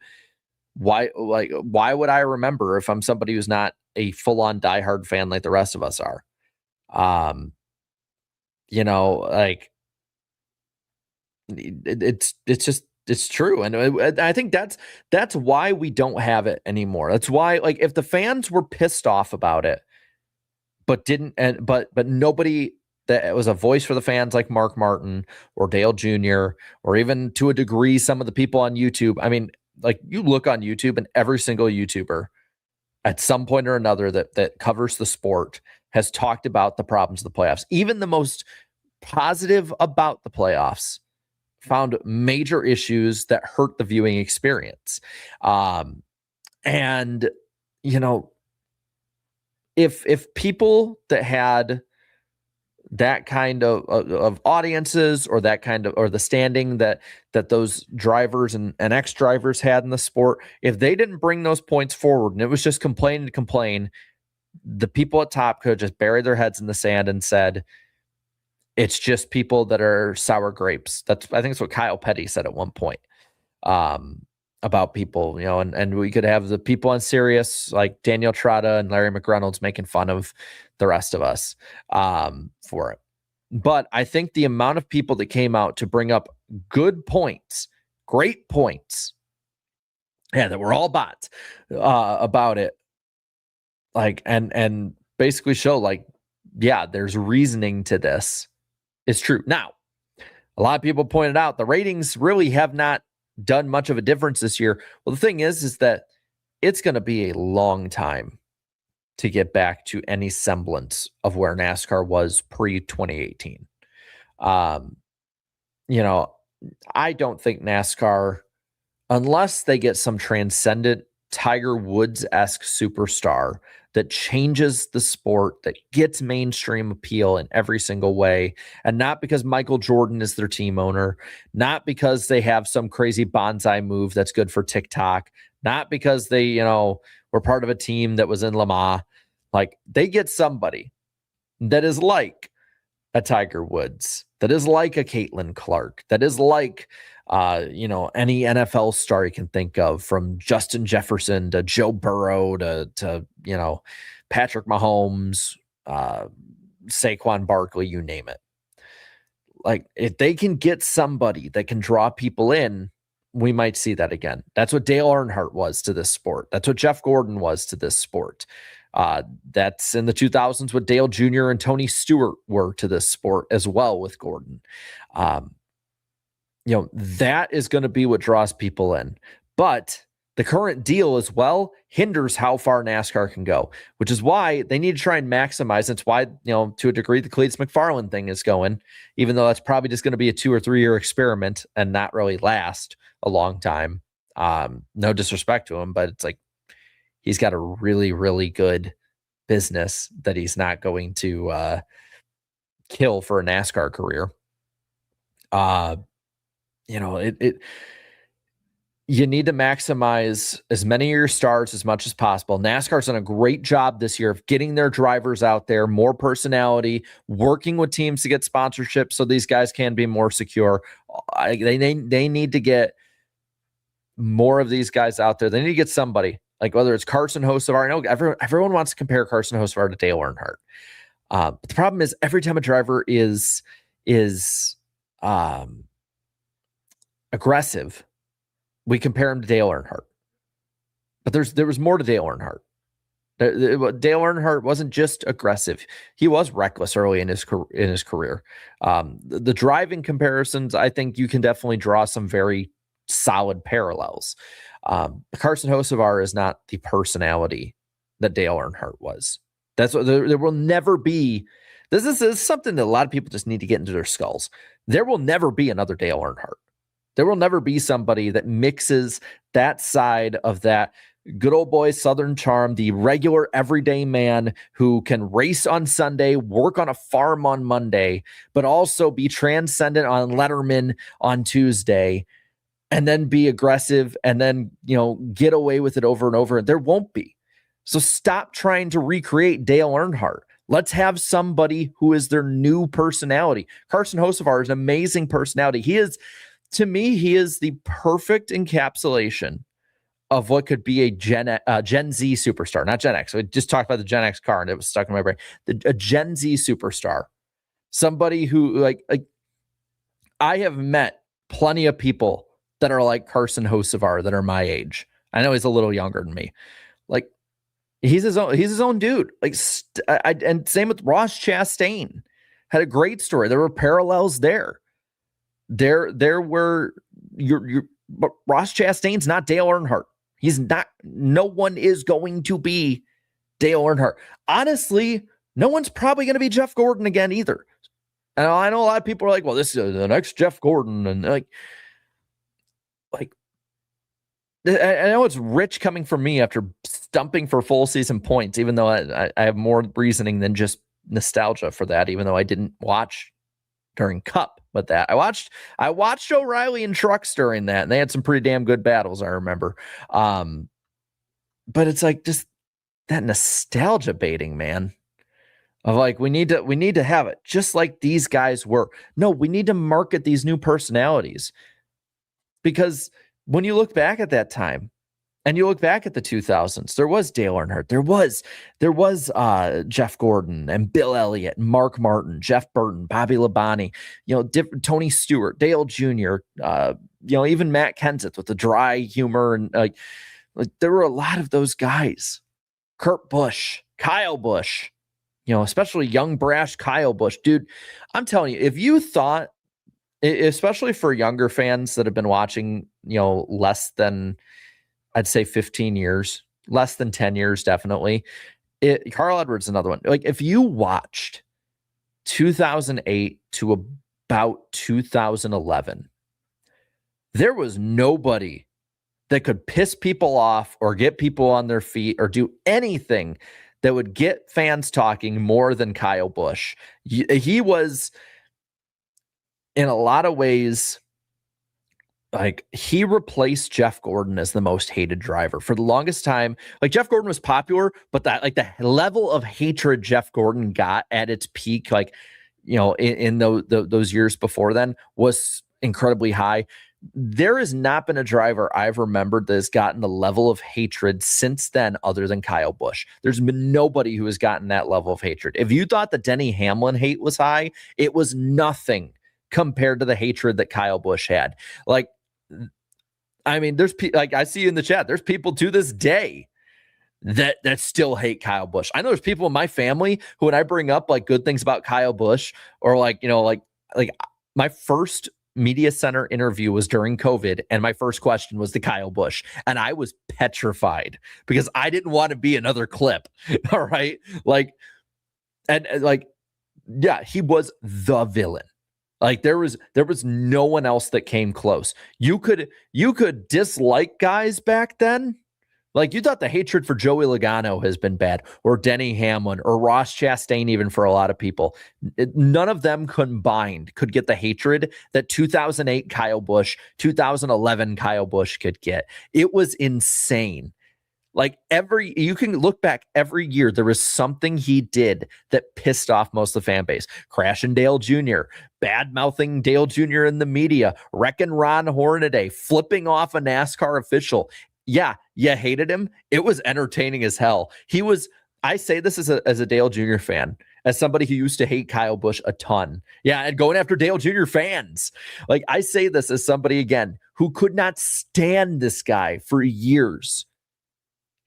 Why would I remember if I'm somebody who's not a full-on diehard fan like the rest of us are? It's true. And I think that's why we don't have it anymore. That's why, like, if the fans were pissed off about it, but nobody that was a voice for the fans like Mark Martin or Dale Jr. or even to a degree, some of the people on YouTube. I mean, like, you look on YouTube and every single YouTuber at some point or another that covers the sport has talked about the problems of the playoffs. Even the most positive about the playoffs found major issues that hurt the viewing experience. And if people that had that kind of audiences or that kind of, or the standing that those drivers and ex-drivers had in the sport, if they didn't bring those points forward and it was just complain, the people at top could have just buried their heads in the sand and said, it's just people that are sour grapes. I think that's what Kyle Petty said at one point about people, and we could have the people on Sirius like Daniel Trotta and Larry McReynolds making fun of the rest of us for it. But I think the amount of people that came out to bring up good points, great points, that were all bots about it, like, and basically show like, yeah, there's reasoning to this. It's true. Now, a lot of people pointed out the ratings really have not done much of a difference this year. Well, the thing is that it's going to be a long time to get back to any semblance of where NASCAR was pre-2018. I don't think NASCAR, unless they get some transcendent Tiger Woods-esque superstar that changes the sport, that gets mainstream appeal in every single way. And not because Michael Jordan is their team owner, not because they have some crazy bonsai move that's good for TikTok, not because they, were part of a team that was in Le Mans. Like, they get somebody that is like a Tiger Woods, that is like a Caitlin Clark, that is like, any NFL star you can think of, from Justin Jefferson to Joe Burrow to Patrick Mahomes, Saquon Barkley, you name it. Like, if they can get somebody that can draw people in, we might see that again. That's what Dale Earnhardt was to this sport. That's what Jeff Gordon was to this sport. That's in the 2000s what Dale Jr. and Tony Stewart were to this sport as well with Gordon. That is going to be what draws people in. But the current deal as well hinders how far NASCAR can go, which is why they need to try and maximize. That's why, to a degree, the Cleats McFarland thing is going, even though that's probably just going to be a 2 or 3 year experiment and not really last a long time. No disrespect to him, but it's like, he's got a really, really good business that he's not going to kill for a NASCAR career. You need to maximize as many of your stars as much as possible. NASCAR's done a great job this year of getting their drivers out there, more personality, working with teams to get sponsorships so these guys can be more secure. They need to get more of these guys out there. They need to get somebody, like whether it's Carson Hocevar. I know everyone wants to compare Carson Hocevar to Dale Earnhardt. But the problem is, every time a driver is aggressive, we compare him to Dale Earnhardt. But there was more to Dale Earnhardt. Dale Earnhardt wasn't just aggressive; he was reckless early in his career. The driving comparisons, I think you can definitely draw some very solid parallels. Carson Hocevar is not the personality that Dale Earnhardt was. That's what there will never be. This is something that a lot of people just need to get into their skulls. There will never be another Dale Earnhardt. There will never be somebody that mixes that side of that good old boy Southern charm, the regular everyday man who can race on Sunday, work on a farm on Monday, but also be transcendent on Letterman on Tuesday, and then be aggressive and then, get away with it over and over. There won't be. So stop trying to recreate Dale Earnhardt. Let's have somebody who is their new personality. Carson Hocevar is an amazing personality. To me, he is the perfect encapsulation of what could be a Gen Z superstar, not Gen X. We just talked about the Gen X car and it was stuck in my brain. A Gen Z superstar, somebody who like I have met plenty of people that are like Carson Hocevar that are my age. I know he's a little younger than me. Like, he's his own dude. Like, and same with Ross Chastain. Had a great story. There were parallels there. There were but Ross Chastain's not Dale Earnhardt. He's not. No one is going to be Dale Earnhardt. Honestly, no one's probably going to be Jeff Gordon again either. And I know a lot of people are like, well, this is the next Jeff Gordon. And like I know it's rich coming from me after stumping for full season points, even though I have more reasoning than just nostalgia for that, even though I didn't watch during Cup with that. I watched O'Reilly and Trucks during that, and they had some pretty damn good battles, I remember. But it's like just that nostalgia baiting, man. Of like, we need to have it just like these guys were. No, we need to market these new personalities. Because when you look back at that time and you look back at the 2000s, there was Dale Earnhardt, there was Jeff Gordon and Bill Elliott, Mark Martin, Jeff Burton, Bobby Labonte, Tony Stewart, Dale Jr., even Matt Kenseth with the dry humor. And like there were a lot of those guys. Kurt Busch, Kyle Busch, especially young, brash Kyle Busch. Dude, I'm telling you, if you thought, especially for younger fans that have been watching, less than, I'd say 15 years, less than 10 years, definitely. Carl Edwards is another one. Like, if you watched 2008 to about 2011, there was nobody that could piss people off or get people on their feet or do anything that would get fans talking more than Kyle Busch. He was, in a lot of ways, like, he replaced Jeff Gordon as the most hated driver for the longest time. Like, Jeff Gordon was popular, but that, like, the level of hatred Jeff Gordon got at its peak, like, you know, in those years before then, was incredibly high. There has not been a driver I've remembered that has gotten the level of hatred since then other than Kyle Busch. There's been nobody who has gotten that level of hatred. If you thought the Denny Hamlin hate was high, it was nothing compared to the hatred that Kyle Busch had. Like, I mean, there's like, I see in the chat, there's people to this day that still hate Kyle Busch. I know there's people in my family who, when I bring up like good things about Kyle Busch, or like, you know, like my first media center interview was during COVID, and my first question was to Kyle Busch, and I was petrified because I didn't want to be another clip. All right. Like, and like, yeah, he was the villain. Like, there was no one else that came close. You could dislike guys back then. Like, you thought the hatred for Joey Logano has been bad, or Denny Hamlin, or Ross Chastain, even for a lot of people. None of them combined could get the hatred that 2008 Kyle Busch, 2011 Kyle Busch could get. It was insane. Like, you can look back every year, there was something he did that pissed off most of the fan base. Crashing Dale Jr., bad-mouthing Dale Jr. in the media, wrecking Ron Hornaday, flipping off a NASCAR official. Yeah, you hated him. It was entertaining as hell. I say this as a Dale Jr. fan, as somebody who used to hate Kyle Busch a ton. Yeah, and going after Dale Jr. fans. Like, I say this as somebody, again, who could not stand this guy for years.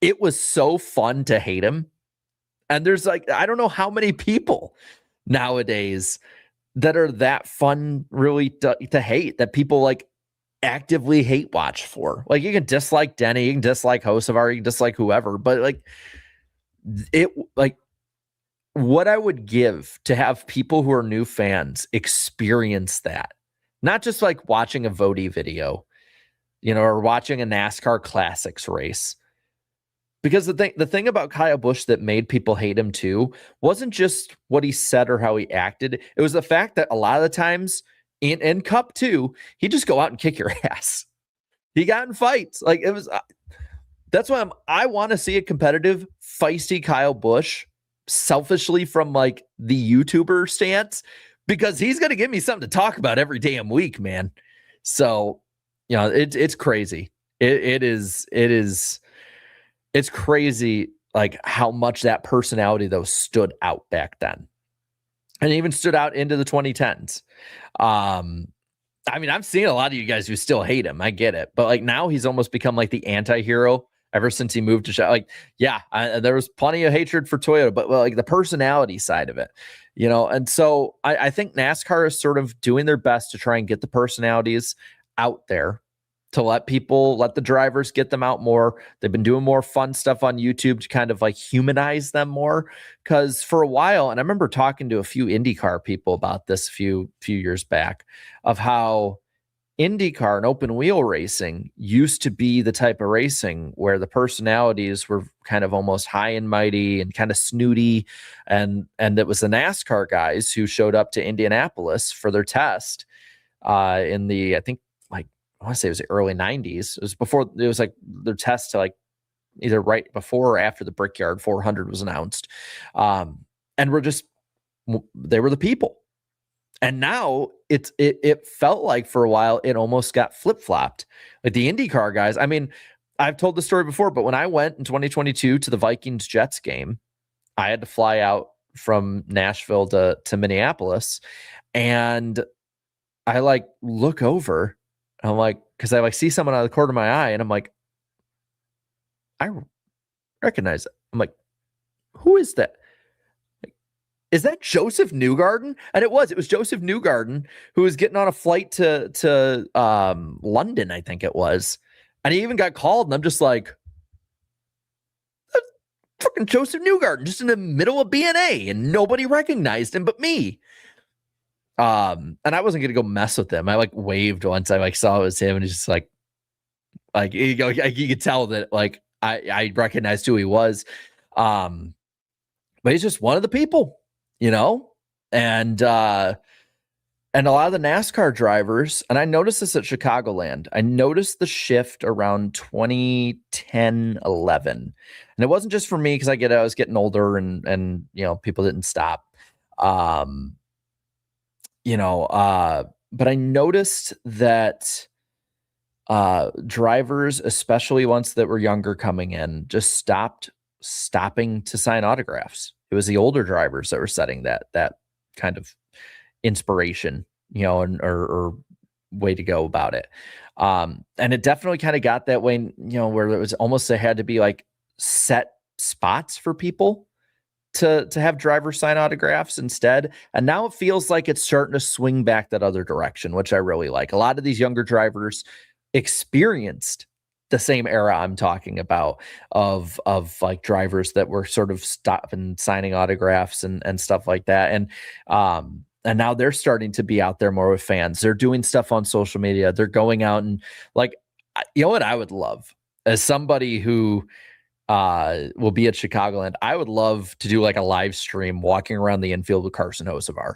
It was so fun to hate him. And there's like, I don't know how many people nowadays that are that fun really to hate, that people like actively hate watch for. Like, you can dislike Denny, you can dislike Hocevar, you can dislike whoever, but like, it, like, what I would give to have people who are new fans experience that, not just like watching a Vody video, you know, or watching a NASCAR Classics race. Because the thing about Kyle Busch that made people hate him too wasn't just what he said or how he acted. It was the fact that a lot of the times in Cup 2, he'd just go out and kick your ass. He got in fights. Like, it was, that's why I want to see a competitive, feisty Kyle Busch, selfishly from like the YouTuber stance, because he's going to give me something to talk about every damn week, man. So, you know, it's crazy. It's crazy, like, how much that personality, though, stood out back then. And even stood out into the 2010s. I mean, I'm seeing a lot of you guys who still hate him. I get it. But, like, now he's almost become, like, the anti-hero ever since he moved to... Like, yeah, there was plenty of hatred for Toyota, but, well, like, the personality side of it, you know? And so I think NASCAR is sort of doing their best to try and get the personalities out there, to let the drivers get them out more. They've been doing more fun stuff on YouTube to kind of like humanize them more. Because for a while, and I remember talking to a few IndyCar people about this a few years back, of how IndyCar and open wheel racing used to be the type of racing where the personalities were kind of almost high and mighty and kind of snooty. And it was the NASCAR guys who showed up to Indianapolis for their test in the, I think, I want to say it was the early 90s. It was like their test to like either right before or after the Brickyard 400 was announced. And they were the people. And now it felt like for a while, it almost got flip-flopped. Like the IndyCar guys, I mean, I've told the story before, but when I went in 2022 to the Vikings-Jets game, I had to fly out from Nashville to Minneapolis. And I like look over, I'm like, because I like see someone out of the corner of my eye, and I'm like, I recognize it. I'm like, who is that? Like, is that Joseph Newgarden? And it was Joseph Newgarden, who was getting on a flight to London, I think it was. And he even got called, and I'm just like, that's fucking Joseph Newgarden, just in the middle of BNA, and nobody recognized him but me. And I wasn't going to go mess with them. I like waved once I like saw it was him, and he's just like, Like you could tell that like I recognized who he was. But he's just one of the people, and a lot of the NASCAR drivers, and I noticed this at Chicagoland. I noticed the shift around 2010, 11. And it wasn't just for me because I was getting older and people didn't stop. But I noticed that drivers, especially ones that were younger coming in, just stopping to sign autographs. It was the older drivers that were setting that kind of inspiration, or way to go about it. And it definitely kind of got that way, where it was almost, they had to be like set spots for people to have drivers sign autographs instead. And now it feels like it's starting to swing back that other direction, which I really like. A lot of these younger drivers experienced the same era I'm talking about of like drivers that were sort of stopping signing autographs and stuff like that. And now they're starting to be out there more with fans. They're doing stuff on social media. They're going out and like, what I would love as somebody who will be at Chicagoland, I would love to do like a live stream walking around the infield with Carson Hocevar.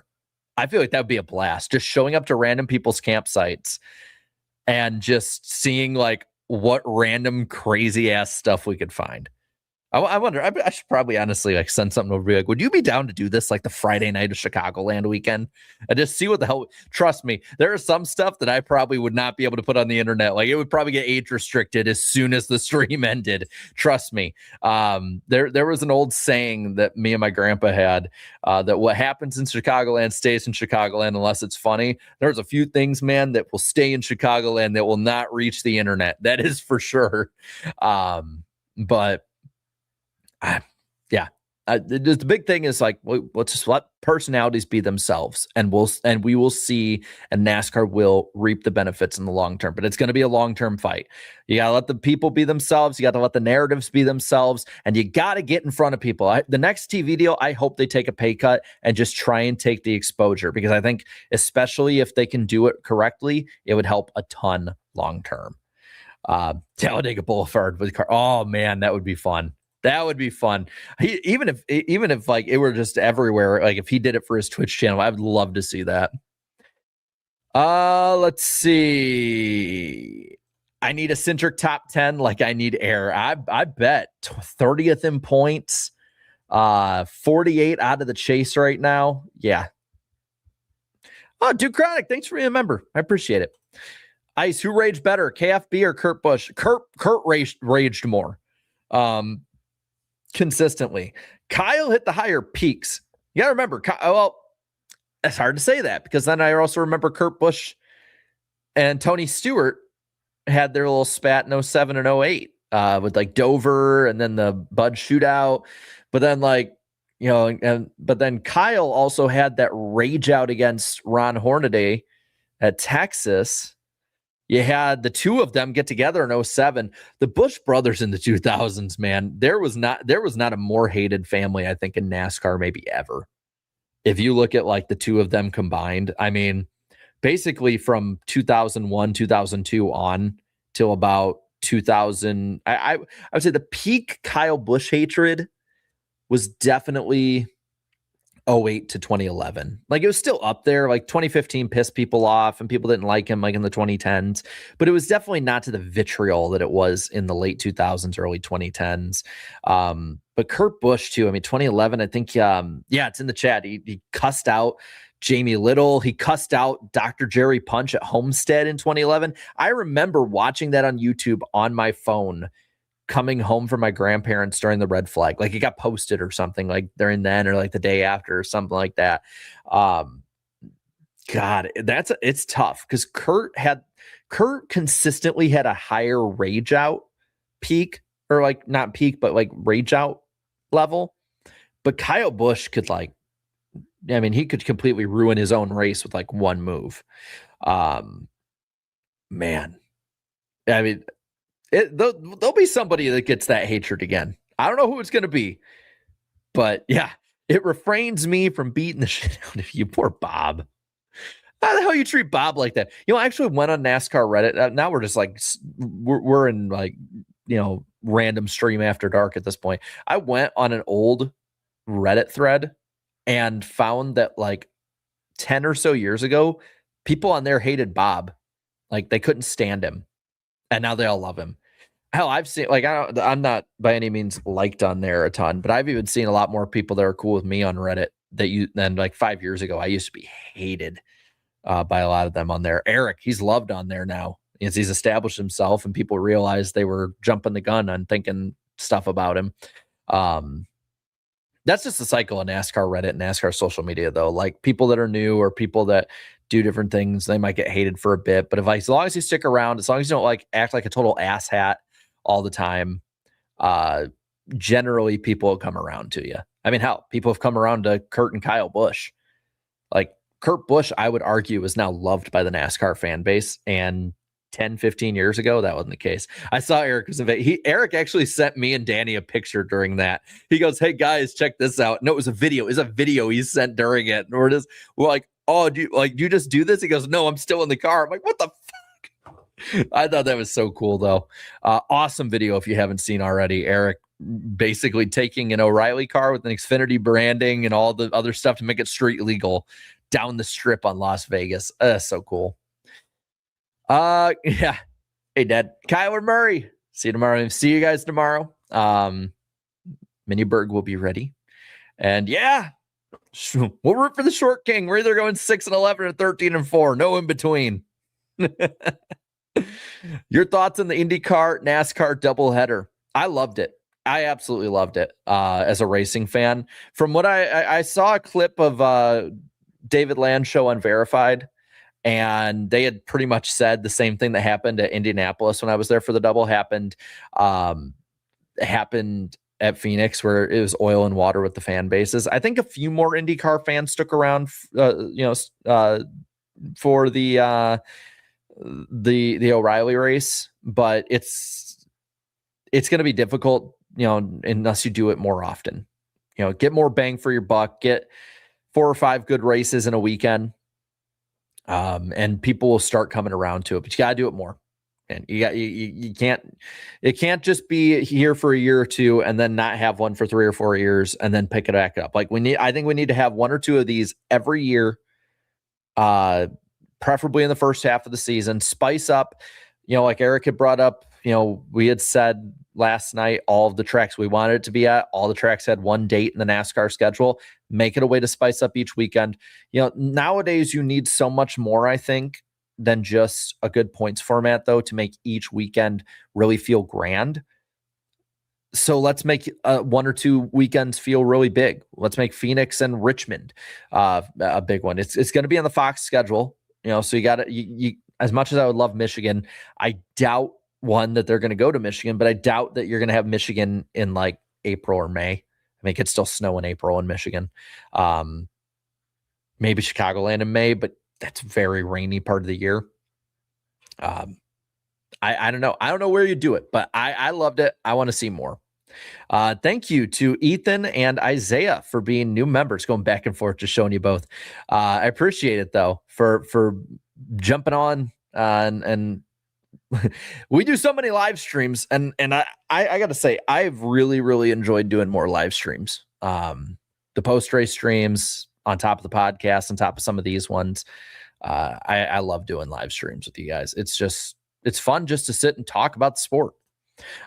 I feel like that would be a blast. Just showing up to random people's campsites and just seeing like what random crazy ass stuff we could find. I wonder, I should probably honestly like send something over, be like, would you be down to do this like the Friday night of Chicagoland weekend and just see what the hell? Trust me, there is some stuff that I probably would not be able to put on the internet. Like it would probably get age restricted as soon as the stream ended. Trust me. There was an old saying that me and my grandpa had, that what happens in Chicagoland stays in Chicagoland unless it's funny. There's a few things, man, that will stay in Chicagoland that will not reach the internet. That is for sure. But the big thing is like, let's just let personalities be themselves, and we will see, and NASCAR will reap the benefits in the long term. But it's going to be a long-term fight. You got to let the people be themselves. You got to let the narratives be themselves, and you got to get in front of people. The next TV deal, I hope they take a pay cut and just try and take the exposure, because I think, especially if they can do it correctly, it would help a ton long-term. Talladega Boulevard with car. Oh man, that would be fun. That would be fun. Even if like it were just everywhere, like if he did it for his Twitch channel, I would love to see that. Let's see. I need a Centric top 10 like I need air. I bet 30th in points, 48 out of the chase right now. Yeah. Oh, Duke Chronic, thanks for being a member. I appreciate it. Ice, who raged better, KFB or Kurt Busch? Kurt raged more. Consistently. Kyle hit the higher peaks. You got to remember, well, it's hard to say that, because then I also remember Kurt Busch and Tony Stewart had their little spat in 07 and 08 with like Dover and then the Bud shootout. But then but then Kyle also had that rage out against Ron Hornaday at Texas. You had the two of them get together in 07. The Busch brothers in the 2000s, man, there was not a more hated family, I think, in NASCAR maybe ever. If you look at like the two of them combined, I mean, basically from 2001, 2002 on till about 2000, I would say the peak Kyle Busch hatred was definitely 08 to 2011. Like it was still up there. Like 2015 pissed people off and people didn't like him like in the 2010s, but it was definitely not to the vitriol that it was in the late 2000s, early 2010s. But Kurt Busch too. I mean, 2011, I think, it's in the chat. He cussed out Jamie Little. He cussed out Dr. Jerry Punch at Homestead in 2011. I remember watching that on YouTube on my phone, coming home from my grandparents during the red flag. Like it got posted or something like during then, or like the day after or something like that. God, it's tough, because Kurt consistently had a higher rage out peak, or like not peak, but like rage out level. But Kyle Busch could he could completely ruin his own race with like one move. Man, I mean, there'll be somebody that gets that hatred again. I don't know who it's going to be, but yeah, it refrains me from beating the shit out of you. Poor Bob. How the hell you treat Bob like that? I actually went on NASCAR Reddit. Now we're just like we're in like, random stream after dark at this point. I went on an old Reddit thread and found that like 10 or so years ago, people on there hated Bob. Like they couldn't stand him. And now they all love him. Hell, I've seen like I'm not by any means liked on there a ton, but I've even seen a lot more people that are cool with me on Reddit than like 5 years ago. I used to be hated by a lot of them on there. Eric, he's loved on there now. He's established himself, and people realized they were jumping the gun on thinking stuff about him. That's just the cycle of NASCAR Reddit and NASCAR social media, though. Like people that are new or people that do different things, they might get hated for a bit. But as long as you stick around, as long as you don't like act like a total asshat all the time, generally people will come around to you. I mean, hell, people have come around to Kurt and Kyle Busch. Like Kurt Busch, I would argue, is now loved by the NASCAR fan base. And 10, 15 years ago, that wasn't the case. I saw Eric was Eric actually sent me and Danny a picture during that. He goes, "Hey guys, check this out." No, it was a video. It was a video he sent during it. And we're like, "Oh, do you just do this?" He goes, "No, I'm still in the car." I'm like, "What the fuck?" I thought that was so cool, though. Awesome video if you haven't seen already. Eric basically taking an O'Reilly car with an Xfinity branding and all the other stuff to make it street legal down the strip on Las Vegas. So cool. Yeah. Hey, Dad. Kyler Murray. See you tomorrow. See you guys tomorrow. Miniberg will be ready. And yeah, we'll root for the short king. We're either going 6-11 or 13-4. No in between. Your thoughts on the IndyCar NASCAR doubleheader? I loved it. I absolutely loved it as a racing fan. From what I saw a clip of David Land show Unverified, and they had pretty much said the same thing that happened at Indianapolis when I was there for the double happened at Phoenix, where it was oil and water with the fan bases. I think a few more IndyCar fans stuck around, for the O'Reilly race, but it's going to be difficult, unless you do it more often. Get more bang for your buck, get 4 or 5 good races in a weekend. And people will start coming around to it, but you got to do it more. And it can't just be here for a year or two and then not have one for 3 or 4 years and then pick it back up. Like I think we need to have 1 or 2 of these every year, preferably in the first half of the season. Spice up, like Eric had brought up, we had said last night, all of the tracks we wanted it to be at, all the tracks had one date in the NASCAR schedule. Make it a way to spice up each weekend. Nowadays you need so much more, I think, than just a good points format, though, to make each weekend really feel grand. So let's make 1 or 2 weekends feel really big. Let's make Phoenix and Richmond a big one. It's going to be on the Fox schedule, so you got to, as much as I would love Michigan, I doubt that they're going to go to Michigan, but I doubt that you're going to have Michigan in like April or May. I mean, it could still snow in April in Michigan. Maybe Chicagoland in May, but that's very rainy part of the year. I don't know. I don't know where you do it, but I loved it. I want to see more. Thank you to Ethan and Isaiah for being new members, going back and forth, just showing you both. I appreciate it, though, for jumping on and we do so many live streams, and I got to say, I've really, really enjoyed doing more live streams. The post-race streams on top of the podcast, on top of some of these ones. I love doing live streams with you guys. It's fun just to sit and talk about the sport.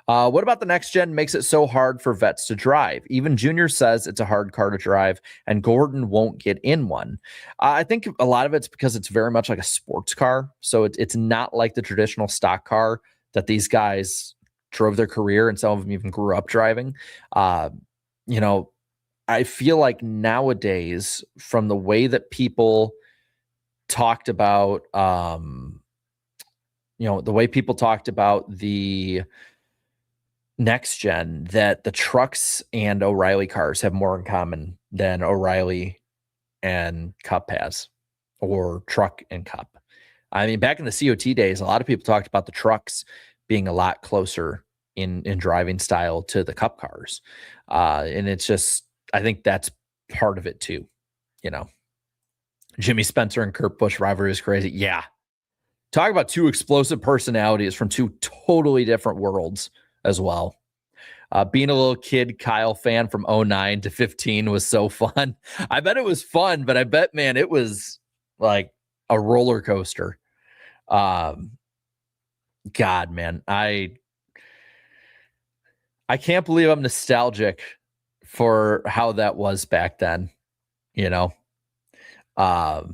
What about the next gen makes it so hard for vets to drive? Even Junior says it's a hard car to drive, and Gordon won't get in one. I think a lot of it's because it's very much like a sports car. So it's not like the traditional stock car that these guys drove their career, and some of them even grew up driving. I feel like nowadays, from the way that people talked about, the way people talked about the next gen, that the trucks and O'Reilly cars have more in common than O'Reilly and Cup has, or truck and Cup. I mean, back in the COT days, a lot of people talked about the trucks being a lot closer in driving style to the Cup cars. And it's just, I think that's part of it too. Jimmy Spencer and Kurt Busch rivalry is crazy. Yeah. talk about two explosive personalities from two totally different worlds as well. Being a little kid Kyle fan from 09 to 15 was so fun. I bet it was fun, but I bet, man, it was like a roller coaster. God, man, I can't believe I'm nostalgic for how that was back then. You know, I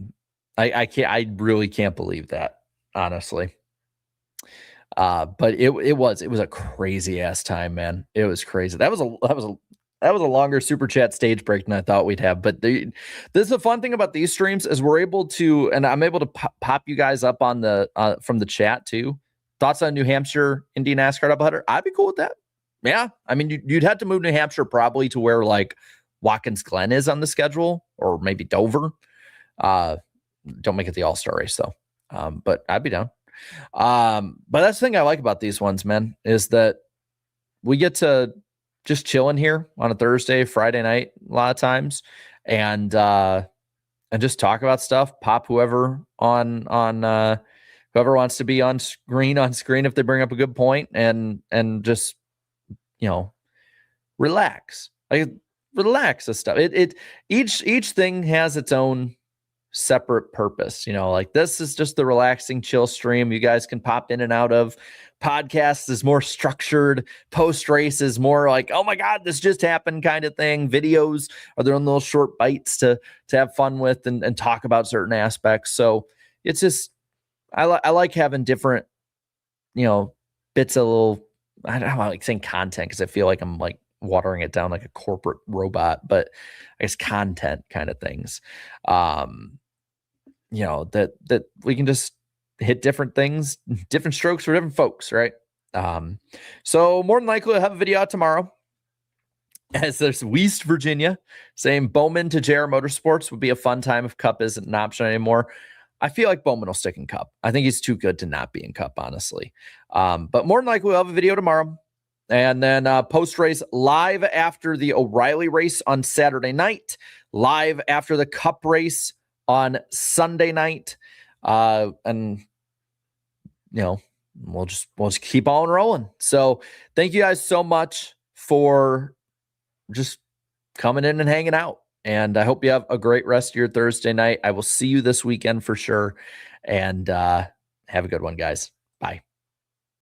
really can't believe that, honestly. But it was a crazy ass time, man. It was crazy. That was a longer super chat stage break than I thought we'd have. But this is the fun thing about these streams is we're able to, and I'm able to pop you guys up on the from the chat too. Thoughts on New Hampshire Indy NASCAR doubleheader? I'd be cool with that. Yeah, I mean you'd have to move New Hampshire probably to where like Watkins Glen is on the schedule, or maybe Dover. Don't make it the All-Star race though. But I'd be down. But that's the thing I like about these ones, man, is that we get to just chill in here on a Thursday, Friday night, a lot of times, and just talk about stuff, pop whoever on whoever wants to be on screen if they bring up a good point, and just, you know, relax. Like relax this stuff. Each thing has its own separate purpose, you know, like this is just the relaxing chill stream you guys can pop in and out of. Podcasts is more structured, post race is more like, oh my god, this just happened kind of thing. Videos are their own little short bites to have fun with and talk about certain aspects. So it's just I like having different, you know, bits of little, I don't know, like saying content because I feel like I'm like watering it down like a corporate robot, but I guess content kind of things. You know, that we can just hit different things, different strokes for different folks, right? So more than likely I'll have a video out tomorrow. As there's West Virginia saying Bowman to JR Motorsports would be a fun time if Cup isn't an option anymore. I feel like Bowman will stick in Cup. I think he's too good to not be in Cup, honestly. But more than likely we'll have a video tomorrow. And then post-race live after the O'Reilly race on Saturday night, live after the Cup race on Sunday night. And, you know, we'll just keep on rolling. So thank you guys so much for just coming in and hanging out. And I hope you have a great rest of your Thursday night. I will see you this weekend for sure. And have a good one, guys. Bye.